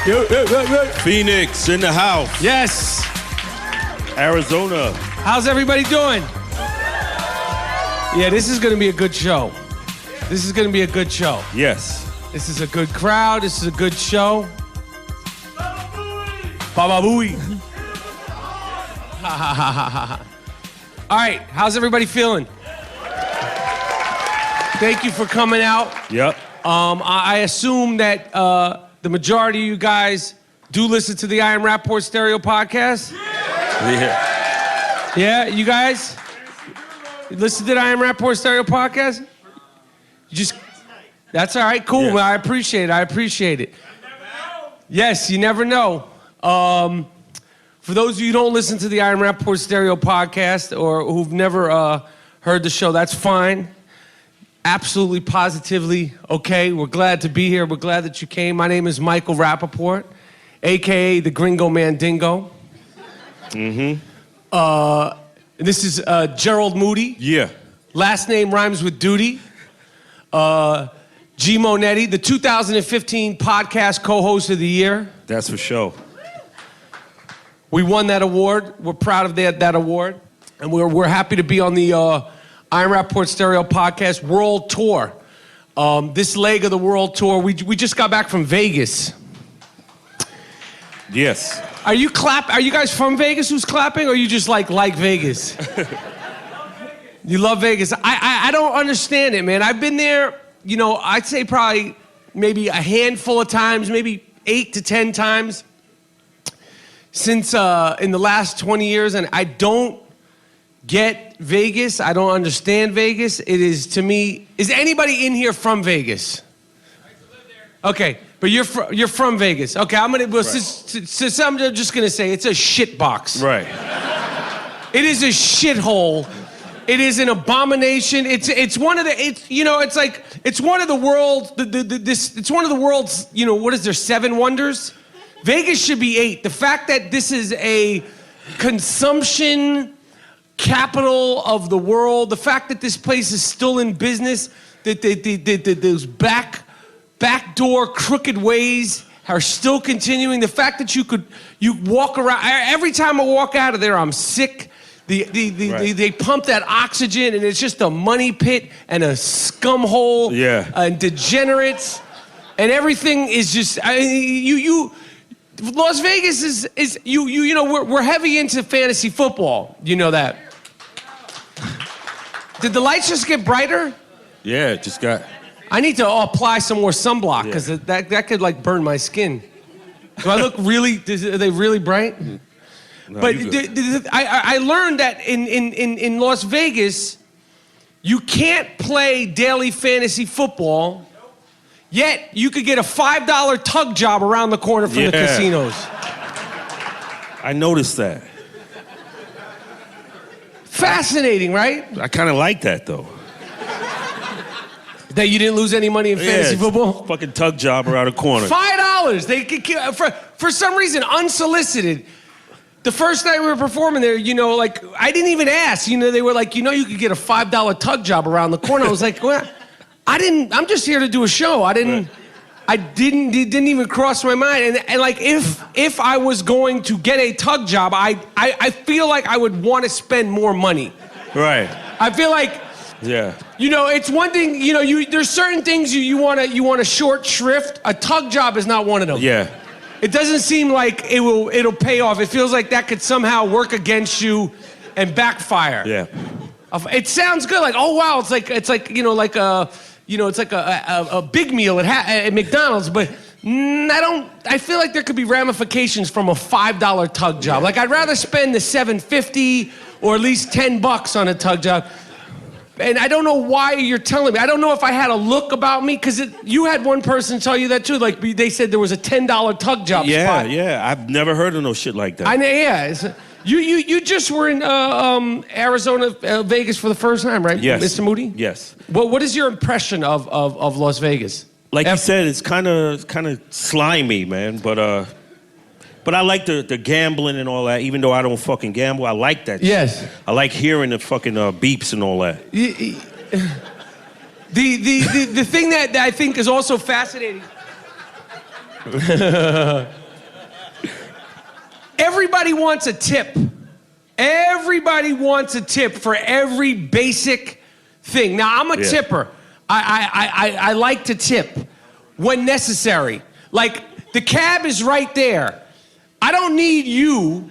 Phoenix in the house. Yes. Arizona. How's everybody doing? Yeah, this is going to be a good show. This is going to be a good show. Yes. This is a good crowd. This is a good show. Baba Booey. All right, how's everybody feeling? Thank you for coming out. Yep. I assume that the majority of you guys do listen to the I Am Rapaport Stereo podcast. Yeah. Yeah, you guys? You listen to the I Am Rapaport Stereo podcast? You just, that's all right, cool. Yeah. I appreciate it. Yes, you never know. For those of you who don't listen to the I Am Rapaport Stereo podcast or who've never heard the show, that's fine. Absolutely, positively okay. We're glad to be here. We're glad that you came. My name is Michael Rapaport, a.k.a. the Gringo Mandingo. Mm-hmm. This is Gerald Moody. Yeah. Last name rhymes with duty. G. Monetti, the 2015 podcast co-host of the year. That's for sure. We won that award. We're proud of that award. And we're happy to be on the I Am Rapaport Stereo Podcast World Tour. This leg of the World Tour, we just got back from Vegas. Yes. Are you guys from Vegas who's clapping, or you just like Vegas? You love Vegas. I don't understand it, man. I've been there, I'd say probably maybe a handful of times, maybe 8 to 10 times since in the last 20 years, and I don't get Vegas. I don't understand Vegas. It is, to me, is anybody in here from Vegas? I used to live there. Okay, but you're from Vegas. Okay, I'm gonna, since I'm just gonna say it's a shit box. Right. It is a shithole. It is an abomination. It's one of the, it's one of the world's, it's one of the world's, what is there, 7 wonders? Vegas should be 8. The fact that this is a consumption capital of the world, the fact that this place is still in business, that those backdoor crooked ways are still continuing, the fact that you walk around, every time I walk out of there, I'm sick. They pump that oxygen, and it's just a money pit and a scum hole. Yeah. And degenerates, and everything is just Las Vegas is we're heavy into fantasy football. You know that. Did the lights just get brighter? Yeah, it just got. I need to apply some more sunblock because that could like burn my skin. Do I look really? Are they really bright? No, but I learned that in Las Vegas, you can't play daily fantasy football. Yet, you could get a $5 tug job around the corner from the casinos. I noticed that. Fascinating, right? I kind of like that, though. That you didn't lose any money in fantasy football? Fucking tug job around the corner. $5. They could, for some reason, unsolicited. The first night we were performing there, I didn't even ask. They were like, you could get a $5 tug job around the corner. I was like, well, I'm just here to do a show. It didn't even cross my mind. And like, if I was going to get a tug job, I feel like I would want to spend more money. Right. I feel like, it's one thing, there's certain things you want to short shrift. A tug job is not one of them. Yeah. It doesn't seem like it'll pay off. It feels like that could somehow work against you and backfire. Yeah. It sounds good. Like, oh wow, it's like a big meal at McDonald's, but I feel like there could be ramifications from a $5 tug job. Like, I'd rather spend the $7.50 or at least $10 on a tug job. And I don't know why you're telling me. I don't know if I had a look about me, because you had one person tell you that too. Like, they said there was a $10 tug job spot. Yeah. I've never heard of no shit like that. I know. Yeah. You just were in Arizona, Vegas for the first time, right? Yes. Mr. Moody? Yes. What is your impression of Las Vegas? Like you said, it's kind of slimy, man. But I like the gambling and all that, even though I don't fucking gamble. I like that shit. Yes. I like hearing the fucking beeps and all that. The thing that I think is also fascinating. Everybody wants a tip. Everybody wants a tip for every basic thing. Now, I'm a tipper. I like to tip when necessary. Like, the cab is right there. I don't need you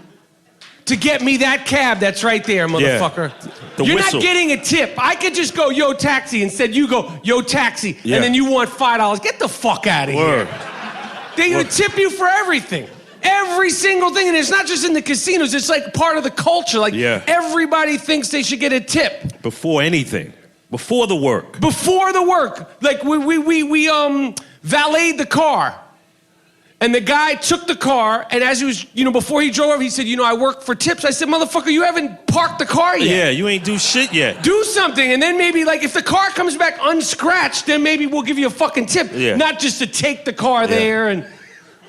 to get me that cab that's right there, motherfucker. Yeah. You're whistle. not getting a tip. I could just go, yo, taxi. Instead, you go, yo, taxi. And then you want $5. Get the fuck out of here. They would tip you for everything. Every single thing. And it's not just in the casinos. It's like part of the culture. Like, everybody thinks they should get a tip. Before anything. Before the work. Before the work. Like, we valeted the car. And the guy took the car, and as he was, before he drove over, he said, I work for tips. I said, motherfucker, you haven't parked the car yet. Yeah, you ain't do shit yet. Do something, and then maybe, like, if the car comes back unscratched, then maybe we'll give you a fucking tip. Yeah. Not just to take the car there and...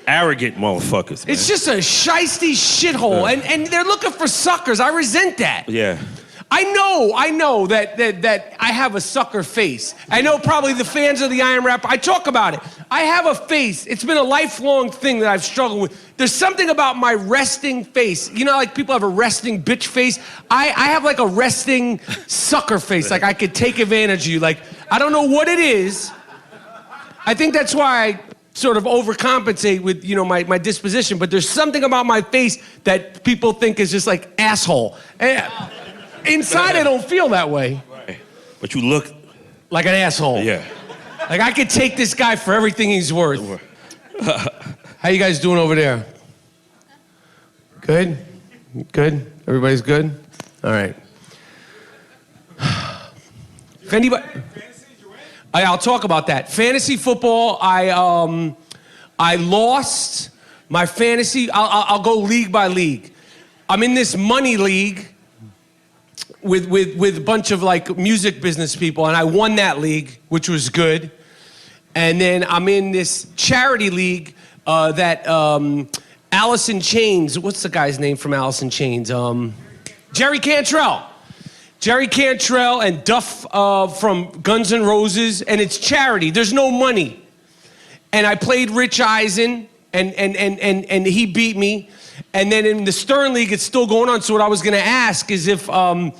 Arrogant motherfuckers, man. It's just a shiesty shithole, and they're looking for suckers. I resent that. Yeah. I know that I have a sucker face. I know probably the fans of the Iron Rap, I talk about it. I have a face. It's been a lifelong thing that I've struggled with. There's something about my resting face. Like people have a resting bitch face? I have like a resting sucker face. Like I could take advantage of you. Like, I don't know what it is. I think that's why I sort of overcompensate with, my disposition. But there's something about my face that people think is just like asshole. Inside, I don't feel that way. Right. But you look... like an asshole. Yeah. Like, I could take this guy for everything he's worth. How you guys doing over there? Good? Good? Everybody's good? All right. If anybody... I'll talk about that. Fantasy football, I lost my fantasy... I'll go league by league. I'm in this money league... with a bunch of like music business people, and I won that league, which was good. And then I'm in this charity league that Alice in Chains, what's the guy's name from Alice in Chains? Jerry Cantrell. Jerry Cantrell and Duff from Guns N' Roses, and it's charity. There's no money. And I played Rich Eisen, and he beat me. And then in the Stern League, it's still going on. So what I was gonna ask is if, don't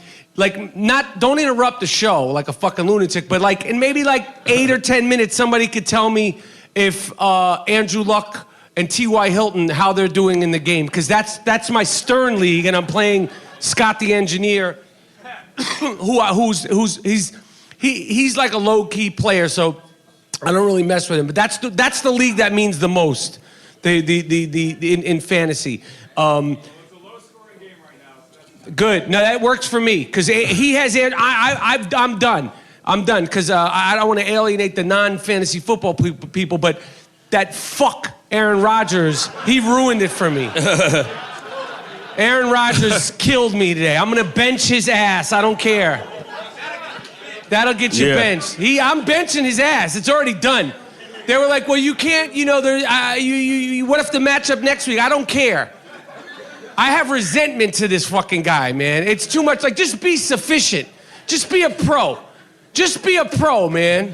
interrupt the show like a fucking lunatic, but like in maybe like 8 or 10 minutes, somebody could tell me if Andrew Luck and T.Y. Hilton, how they're doing in the game. Because that's my Stern League, and I'm playing Scott the Engineer, he's like a low-key player, so I don't really mess with him. But that's the league that means the most. In fantasy. It's a low-scoring game right now. So good. No, that works for me because he has. I'm done. I'm done because I don't want to alienate the non-fantasy football people, but that fuck Aaron Rodgers, he ruined it for me. Aaron Rodgers killed me today. I'm gonna bench his ass. I don't care. That'll get you benched. I'm benching his ass. It's already done. They were like, well, you can't, what if the matchup next week? I don't care. I have resentment to this fucking guy, man. It's too much. Like, just be sufficient. Just be a pro. Just be a pro, man.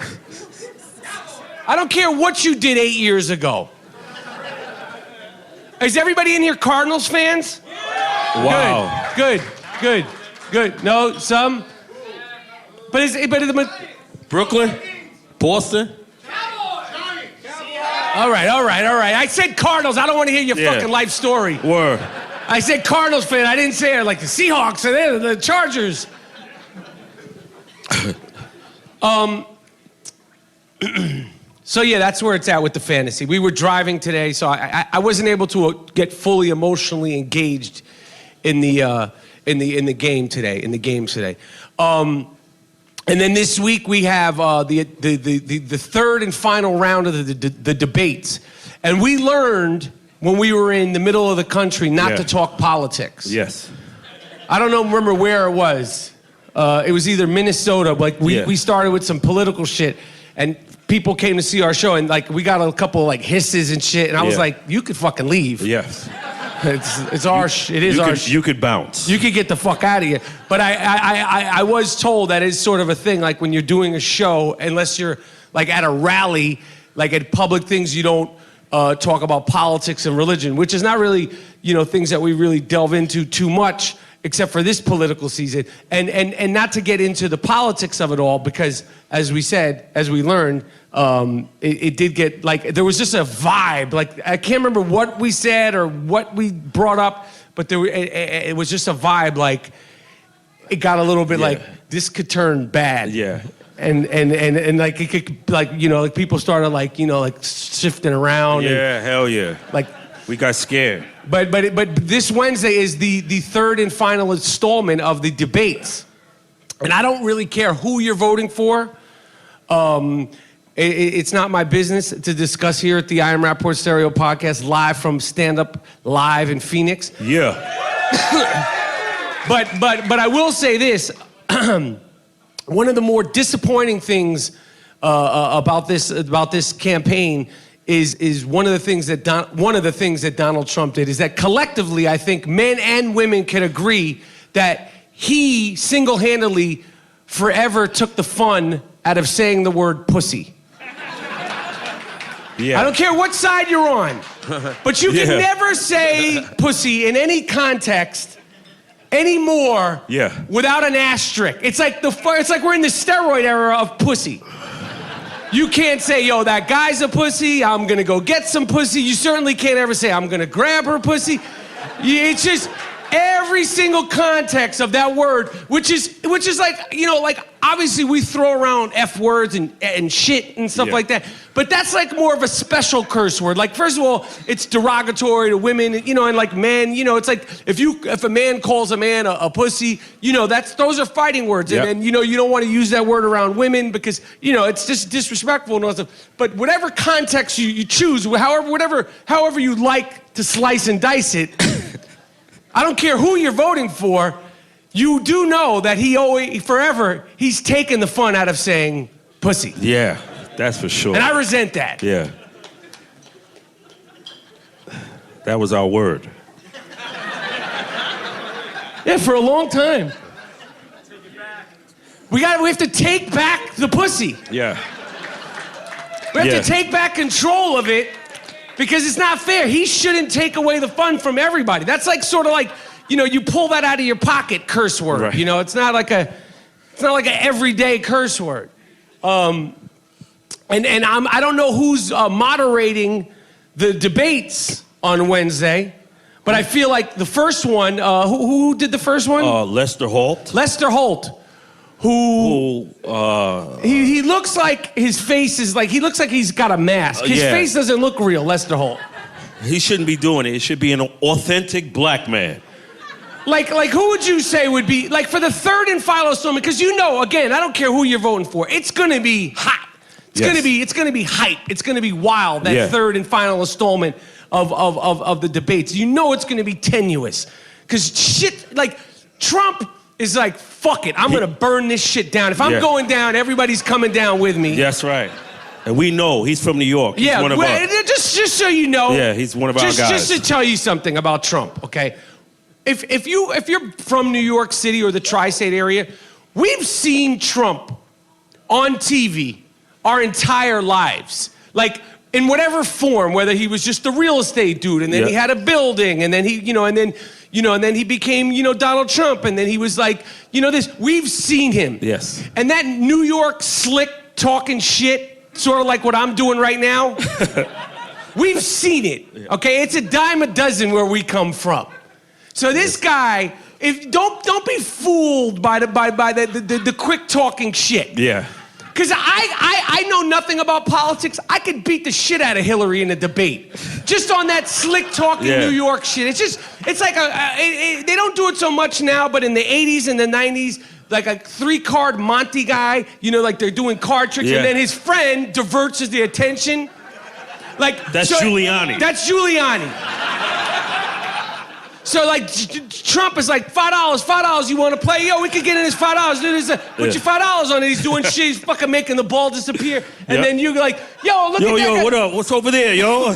I don't care what you did 8 years ago. Is everybody in here Cardinals fans? Wow. Good. No, some. But Brooklyn? Boston? All right. I said Cardinals. I don't want to hear your fucking life story. Word. I said Cardinals fan. I didn't say it like the Seahawks or the Chargers. So yeah, that's where it's at with the fantasy. We were driving today, so I wasn't able to get fully emotionally engaged in the game today. In the games today. And then this week we have the third and final round of the debates. And we learned when we were in the middle of the country not to talk politics. Yes. I don't remember where it was. It was either Minnesota, like we started with some political shit, and people came to see our show, and like we got a couple of like hisses and shit, and I was like, you could fucking leave. Yes. It's our it is our you could bounce. You could get the fuck out of here. But I was told that is sort of a thing, like when you're doing a show, unless you're like at a rally, like at public things, you don't talk about politics and religion, which is not really, things that we really delve into too much, except for this political season. And not to get into the politics of it all, because as we learned, it did get, there was just a vibe. I can't remember what we said or what we brought up, but it was just a vibe, it got a little bit this could turn bad. Yeah. And it could, people started shifting around. Yeah, hell yeah. We got scared. But this Wednesday is the third and final installment of the debates. And I don't really care who you're voting for. It's not my business to discuss here at the I Am Rapaport Stereo Podcast, live from Stand Up Live in Phoenix. Yeah. But I will say this. One of the more disappointing things about this campaign is one of the things that Donald Trump did is that collectively, I think men and women can agree that he single-handedly forever took the fun out of saying the word pussy. Yeah. I don't care what side you're on, but you can never say pussy in any context anymore without an asterisk. It's like we're in the steroid era of pussy. You can't say, yo, that guy's a pussy, I'm gonna go get some pussy. You certainly can't ever say, I'm gonna grab her pussy. It's just every single context of that word, which is obviously we throw around F words and shit and stuff like that, but that's more of a special curse word. First of all, it's derogatory to women, and men, it's like if a man calls a man a pussy, those are fighting words. Yep. And then, you don't want to use that word around women because, it's just disrespectful and all that stuff. But whatever context you choose, however you like to slice and dice it, I don't care who you're voting for, you do know that he's taken the fun out of saying pussy. Yeah, that's for sure. And I resent that. Yeah. That was our word. Yeah, for a long time. We have to take back the pussy. Yeah. We have to take back control of it because it's not fair. He shouldn't take away the fun from everybody. That's you pull that out of your pocket curse word. Right. It's not like an everyday curse word. I don't know who's moderating the debates on Wednesday, but I feel like the first one, who did the first one? Lester Holt. Lester Holt, who he looks like his face is he looks like he's got a mask. His face doesn't look real, Lester Holt. He shouldn't be doing it. It should be an authentic black man. Who would you say would be, for the third and final installment, because again, I don't care who you're voting for, it's gonna be hot. It's gonna be hype. It's gonna be wild, that third and final installment of the debates. It's gonna be tenuous. Because shit, Trump is fuck it, I'm gonna burn this shit down. If I'm going down, everybody's coming down with me. That's right. And we know he's from New York. He's one of our... just so you know. Yeah, he's one of our guys. Just to tell you something about Trump, okay? If you're from New York City or the tri-state area, we've seen Trump on TV our entire lives. In whatever form, whether he was just a real estate dude and then he had a building and then and then he became, Donald Trump and then he was this. We've seen him. Yes. And that New York slick talking shit, sort of like what I'm doing right now, we've seen it, okay? It's a dime a dozen where we come from. So this guy, don't be fooled by the quick talking shit. Yeah. Because I know nothing about politics. I could beat the shit out of Hillary in a debate, just on that slick talking New York shit. It's like they don't do it so much now, but in the 80s and the 90s, like a 3-card Monty guy, they're doing card tricks, and then his friend diverts the attention. That's Giuliani. That's Giuliani. So Trump is $5, you want to play? Yo, we could get in his $5. Dude, put your $5 on it. He's doing shit. He's fucking making the ball disappear. And then you're like, yo, look at that. Yo, what up? What's over there, yo?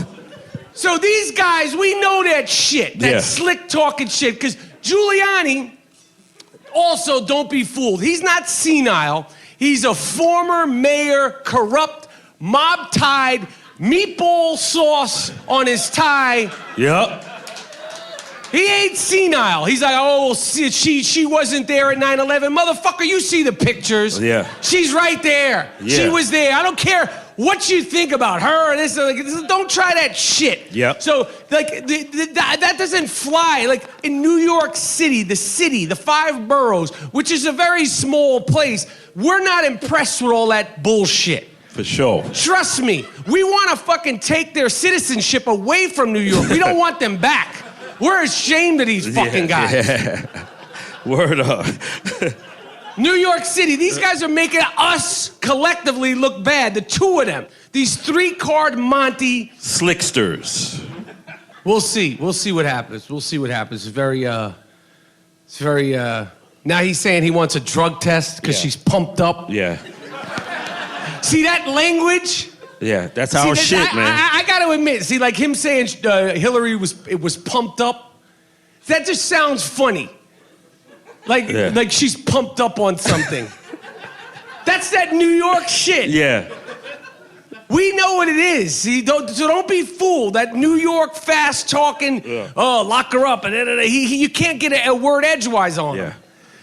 So these guys, we know that shit. That slick talking shit. Because Giuliani, also don't be fooled. He's not senile. He's a former mayor, corrupt, mob-tied, meatball sauce on his tie. Yep. He ain't senile. He's like, oh, she wasn't there at 9/11. Motherfucker, you see the pictures. Yeah. She's right there. Yeah. She was there. I don't care what you think about her. Don't try that shit. Yep. So, that doesn't fly. Like, in New York City, the 5 boroughs, which is a very small place, we're not impressed with all that bullshit. For sure. Trust me. We want to fucking take their citizenship away from New York. We don't want them back. We're ashamed of these fucking guys. Yeah. Word up. New York City, these guys are making us collectively look bad. The two of them. These 3-card Monty. Slicksters. We'll see. We'll see what happens. We'll see what happens. It's very, now he's saying he wants a drug test because she's pumped up. Yeah. See that language? Yeah, that's our shit, man. I got to admit, see, like him saying Hillary was pumped up, that just sounds funny. Like she's pumped up on something. That's that New York shit. Yeah. We know what it is. See, don't be fooled. That New York fast talking, lock her up, and you can't get a word edgewise on him.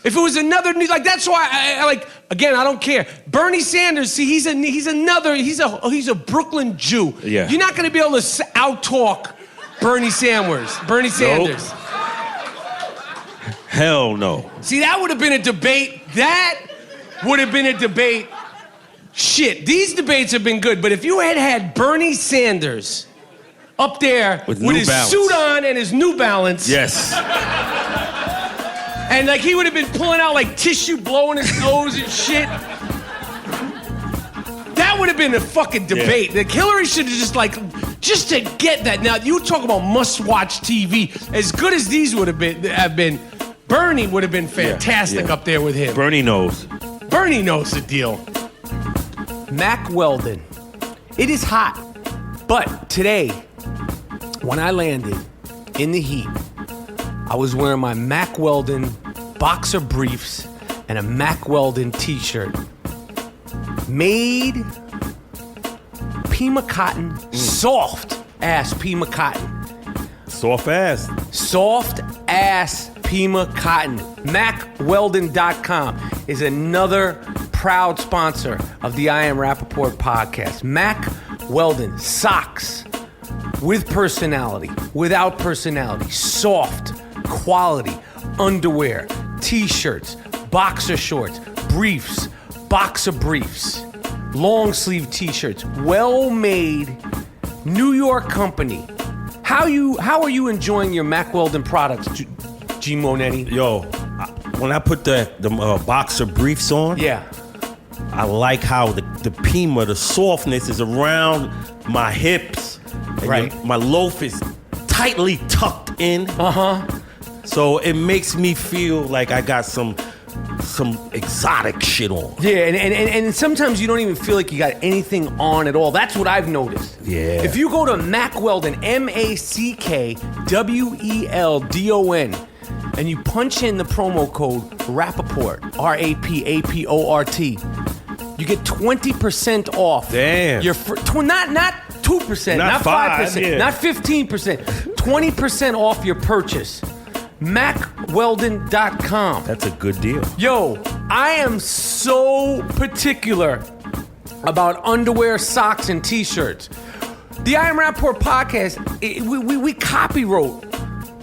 If it was another, that's why I don't care. Bernie Sanders, see, he's a Brooklyn Jew. Yeah. You're not going to be able to out-talk Bernie Sanders. Nope. Hell no. See, that would have been a debate. That would have been a debate. Shit, these debates have been good, but if you had Bernie Sanders up there with his suit on and his New Balance. Yes. And he would have been pulling out tissue, blowing his nose and shit. That would have been a fucking debate. Yeah. Hillary should have just to get that. Now, you talk about must-watch TV. As good as these would have been, Bernie would have been fantastic up there with him. Bernie knows. Bernie knows the deal. Mack Weldon. It is hot. But today, when I landed in the heat, I was wearing my Mack Weldon boxer briefs and a Mack Weldon t-shirt. Made Pima cotton, soft ass Pima cotton. Soft ass. Soft ass Pima cotton. MackWeldon.com is another proud sponsor of the I Am Rapaport podcast. Mack Weldon socks with personality, without personality, soft, quality, underwear, t-shirts, boxer shorts, briefs, boxer briefs, long sleeve t-shirts, well-made, New York company. How are you enjoying your Mack Weldon products, G. Monetti? Yo, when I put the boxer briefs on, I like how the Pima, the softness is around my hips. And my loaf is tightly tucked in. So it makes me feel like I got some exotic shit on. Yeah, and sometimes you don't even feel like you got anything on at all. That's what I've noticed. Yeah. If you go to Mack Weldon, MackWeldon, and you punch in the promo code Rapaport, Rapaport, you get 20% off. Damn. Your not 2%, not 5%, not 15%, 20% off your purchase. MackWeldon.com. That's a good deal. Yo, I am so particular about underwear, socks, and t-shirts. The I Am Rapaport podcast, we copywrote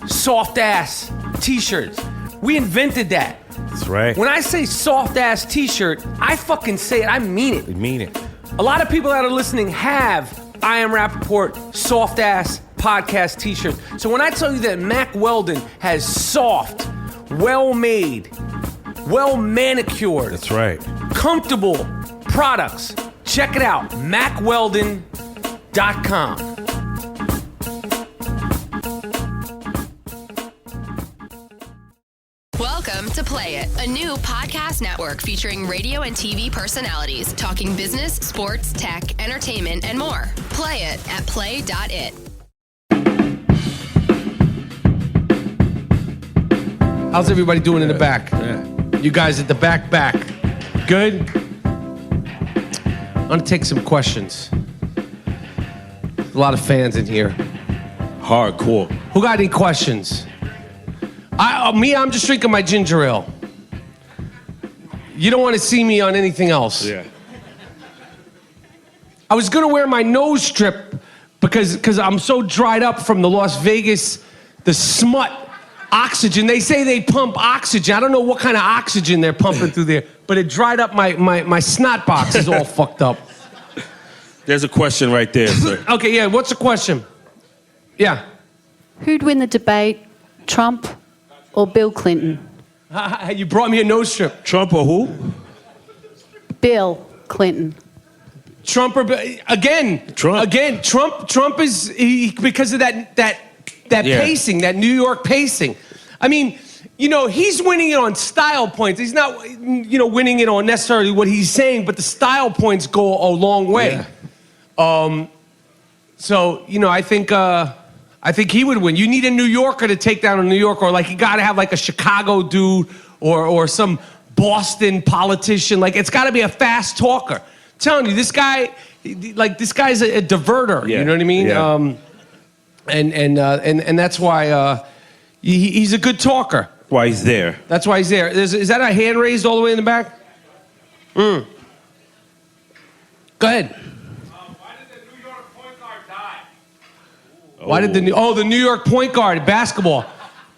soft-ass t-shirts. We invented that. That's right. When I say soft-ass t-shirt, I fucking say it. I mean it. We mean it. A lot of people that are listening have I Am Rapaport soft-ass podcast t-shirts. So when I tell you that Mack Weldon has soft, well-made, well-manicured, that's right, comfortable products, check it out, MackWeldon.com. Welcome to Play It, a new podcast network featuring radio and TV personalities talking business, sports, tech, entertainment, and more. Play it at play.it. How's everybody doing in the back? Yeah. You guys at the back. Good? I'm gonna take some questions. A lot of fans in here. Hardcore. Who got any questions? I'm just drinking my ginger ale. You don't want to see me on anything else. Yeah. I was going to wear my nose strip because I'm so dried up from the Las Vegas, the smut oxygen. They say they pump oxygen. I don't know what kind of oxygen they're pumping through there, but it dried up my snot box is all fucked up. There's a question right there, sir. Okay, yeah, what's the question? Yeah. Who'd win the debate, Trump or Bill Clinton? You brought me a nose strip. Trump or who? Bill Clinton. Trump or again? Trump. Again, Trump is because of that pacing, that New York pacing. I mean, he's winning it on style points. He's not, winning it on necessarily what he's saying, but the style points go a long way. Yeah. So, I think he would win. You need a New Yorker to take down a New Yorker, or you got to have a Chicago dude or some Boston politician. It's got to be a fast talker. I'm telling you, this guy's a diverter. Yeah. You know what I mean? Yeah. And that's why he's a good talker. Why he's there. That's why he's there. Is that a hand raised all the way in the back? Go ahead. Why did the New York point guard die? Why did the New York point guard basketball?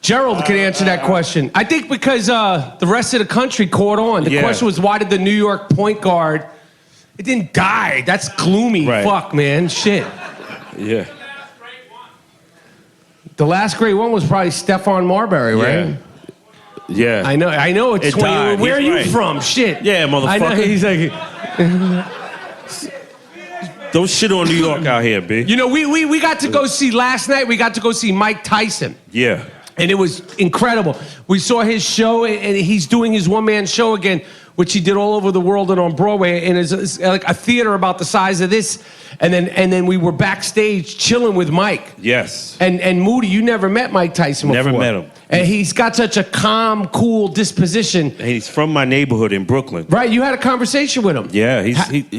Gerald can answer that question. I think because the rest of the country caught on. The question was, why did the New York point guard? It didn't die. That's gloomy. Right. Fuck, man. Shit. Yeah. The last great one was probably Stephon Marbury, right? Yeah. I know. It's It died. Where are He's you right. from? Shit. Yeah, motherfucker. I know. He's like. Don't shit on New York out here, B. We got to go see last night. We got to go see Mike Tyson. Yeah. And it was incredible. We saw his show, and he's doing his one-man show again, which he did all over the world and on Broadway, and it's like a theater about the size of this. And then we were backstage chilling with Mike. Yes. And Moody, you never met Mike Tyson before. Never met him. And he's got such a calm, cool disposition. And he's from my neighborhood in Brooklyn. Right, you had a conversation with him. Yeah.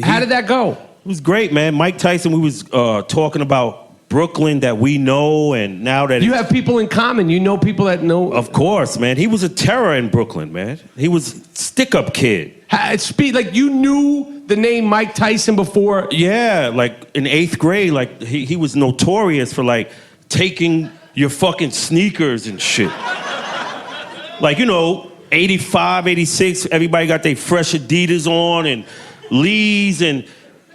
How did that go? It was great, man. Mike Tyson, we was talking about Brooklyn that we know, and now that you have people in common. You know people that know. Of course, man. He was a terror in Brooklyn, man. He was stick-up kid. You knew the name Mike Tyson before? Yeah, in 8th grade, he was notorious for taking your fucking sneakers and shit. 85, 86, everybody got their fresh Adidas on and Lee's, and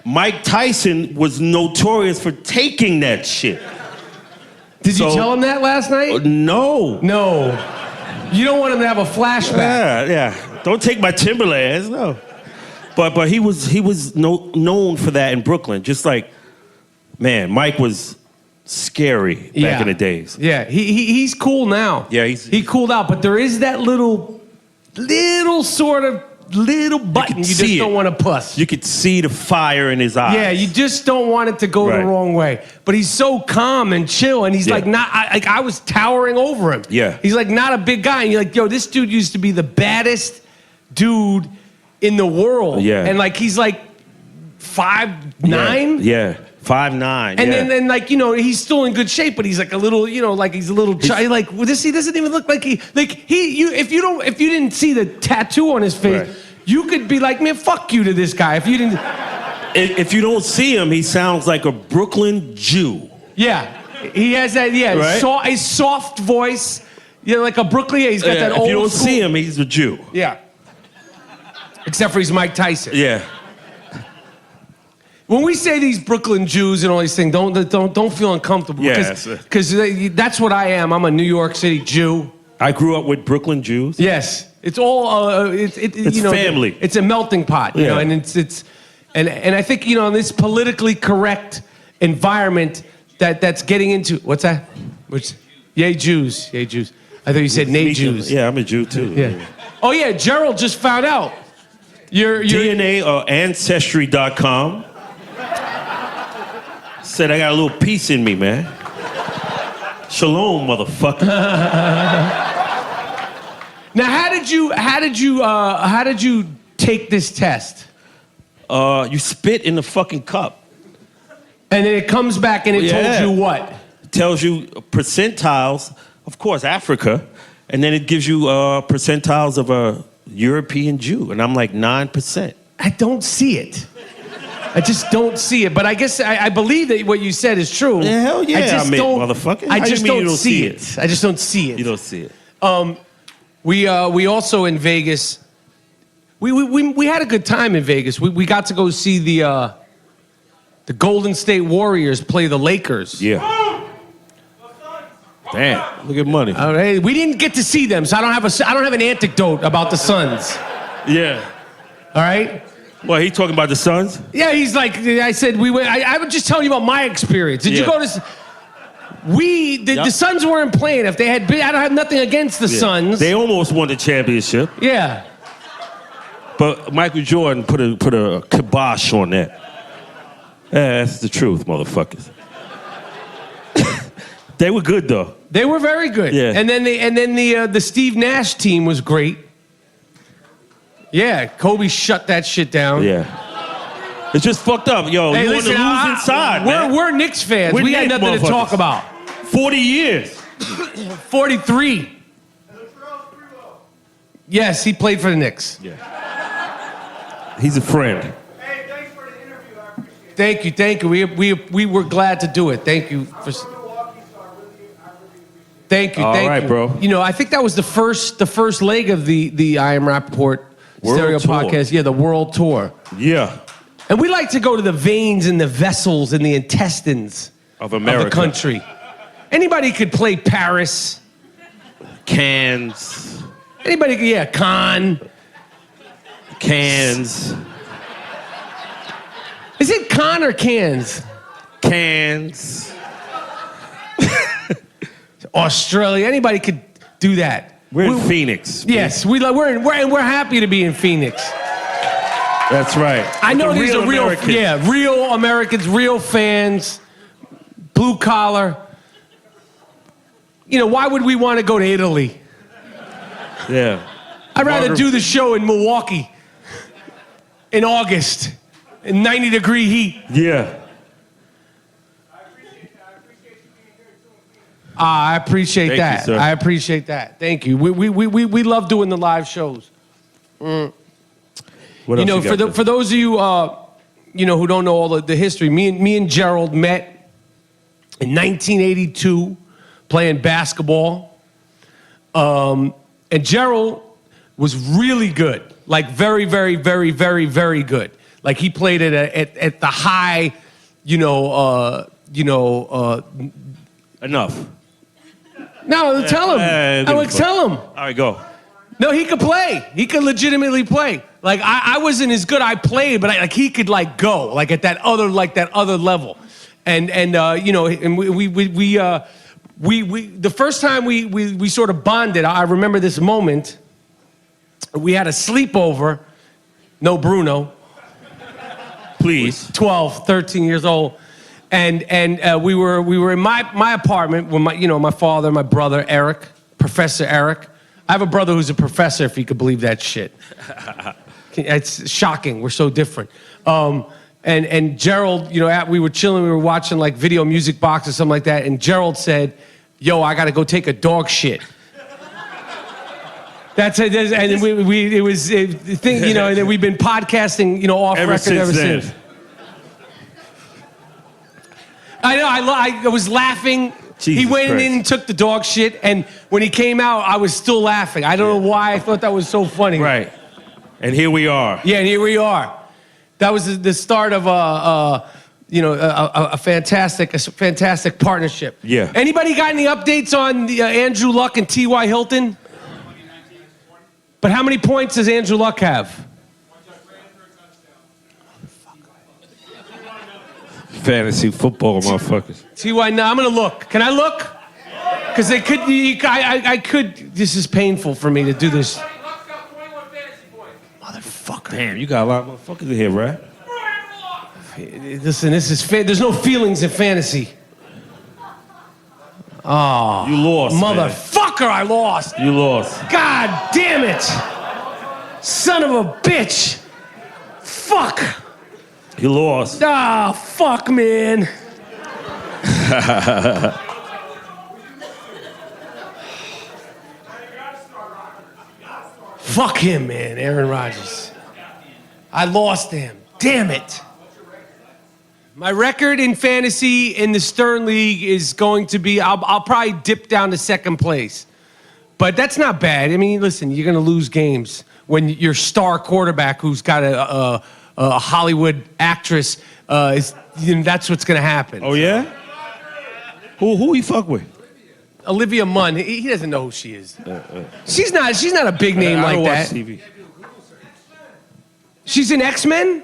Mike Tyson was notorious for taking that shit. Did you tell him that last night? No. No. You don't want him to have a flashback. Yeah. Don't take my Timberlands, no. But he was known for that in Brooklyn. Just man, Mike was scary back in the days. Yeah, he's cool now. Yeah, he cooled out, but there is that little sort of button you just don't want to push. You could see the fire in his eyes. Yeah, you just don't want it to go the wrong way. But he's so calm and chill, and he's I was towering over him. Yeah. He's not a big guy, and you're yo, this dude used to be the baddest dude in the world. Yeah. And he's 5'9". Yeah. 5'9". And then he's still in good shape, but he's a little, he's a little he doesn't even look like if you didn't see the tattoo on his face, you could be like, man, fuck you to this guy. If you didn't, if you don't see him, he sounds like a Brooklyn Jew. Yeah, he has that. Yeah, right? a soft voice. Like a Brooklyn. Yeah, he's got that old. If you don't school. see him, he's a Jew. Yeah. Except for he's Mike Tyson. Yeah. When we say these Brooklyn Jews and all these things, don't feel uncomfortable. Yes. Because that's what I am. I'm a New York City Jew. I grew up with Brooklyn Jews. Yes. It's all it's family. It's a melting pot, you know, and it's and I think in this politically correct environment that's getting into what's that? Yay Jews. I thought you said nay Jews. Yeah, I'm a Jew too. Yeah. Oh yeah, Gerald just found out. Your DNA or Ancestry.com said I got a little piece in me, man. Shalom, motherfucker. Now, how did you take this test? You spit in the fucking cup. And then it comes back and it told you what? It tells you percentiles, of course, Africa, and then it gives you percentiles of a European Jew, and I'm like 9%. I don't see it. I just don't see it. But I guess I believe that what you said is true. Yeah, hell yeah, I just don't, motherfucker. I just don't see it. I just don't see it. You don't see it. We also in Vegas. We had a good time in Vegas. We got to go see the Golden State Warriors play the Lakers. Yeah. Damn, look at money. All right, we didn't get to see them, so I don't have an anecdote about the Suns. Yeah. All right. Well, he talking about the Suns? Yeah, he's like, I said we went. I was just telling you about my experience. Did you go to? The Suns weren't playing. If they had been, I don't have nothing against the Suns. They almost won the championship. Yeah. But Michael Jordan put a kibosh on that. Yeah, that's the truth, motherfuckers. They were good though. They were very good. Yeah. And then the Steve Nash team was great. Yeah, Kobe shut that shit down. Yeah. It's just fucked up, yo. Hey, you listen, on the losing side, man. We're Knicks fans. We got nothing to talk about. 40 years. 43. Yes, he played for the Knicks. Yeah. He's a friend. Hey, thanks for the interview. I appreciate it. Thank you. We were glad to do it. Thank you for. Thank you. All thank right, you. bro. You know, I think that was the first leg of the I Am Rapaport Stereo Tour. Podcast. Yeah, the world tour. Yeah. And we like to go to the veins and the vessels and the intestines Of America. of the country. Anybody could play Paris. Cans. Anybody, yeah, Cannes. Cans. Is it Cannes or Cans? Cans. Australia. Anybody could do that. We're in Phoenix. Yes, we're happy to be in Phoenix. That's right. I know these are real, Americans. real Americans, real fans, blue collar. You know, why would we want to go to Italy? Yeah. I'd rather do the show in Milwaukee in August in 90-degree heat. Yeah. I appreciate Thank that. you, sir. I appreciate that. Thank you. We love doing the live shows. What You else know, you got for those of you, you know, who don't know all the history, me and Gerald met in 1982 playing basketball. And Gerald was really good, like very, very, very, very, very good. Like he played at the high, Enough. No, tell him. I would tell him. All right, go. No, he could play. He could legitimately play. Like I wasn't as good. I played, but like he could like go like at that other level, and you know, and we the first time we sort of bonded. I remember this moment. We had a sleepover. No Bruno. Please. 12, 13 years old. And we were in my apartment with my father, my brother Eric, Professor Eric. I have a brother who's a professor, if you could believe that shit. It's shocking. We're so different. And Gerald, you know, we were chilling, we were watching like Video Music Box or something like that, and Gerald said, "Yo, I gotta go take a dog shit." That's it. And it was a thing, you know, and then we've been podcasting, you know, off record ever since. I know. I was laughing. Jesus he went Christ. in and took the dog shit, and when he came out, I was still laughing. I don't know why. I thought that was so funny. Right. And here we are. Yeah, and here we are. That was the start of a fantastic partnership. Yeah. Anybody got any updates on the, Andrew Luck and T.Y. Hilton? But how many points does Andrew Luck have? Fantasy football, motherfuckers. T.Y. No, I'm gonna look. Can I look? Because they could. I could. This is painful for me to do this. Motherfucker. Damn, you got a lot of motherfuckers in here, right? Listen, this is. There's no feelings in fantasy. Oh. You lost, motherfucker! man. I lost. You lost. God damn it! Son of a bitch! Fuck! You lost. Ah, fuck, man. Fuck him, man. Aaron Rodgers. I lost him. Damn it. My record in fantasy in the Stern League is going to be, I'll probably dip down to second place. But that's not bad. I mean, listen, you're going to lose games when your star quarterback who's got a Hollywood actress, that's what's going to happen. Oh, yeah? Who he fuck with? Olivia Munn. He doesn't know who she is. She's not a big name like that. TV. She's in X-Men?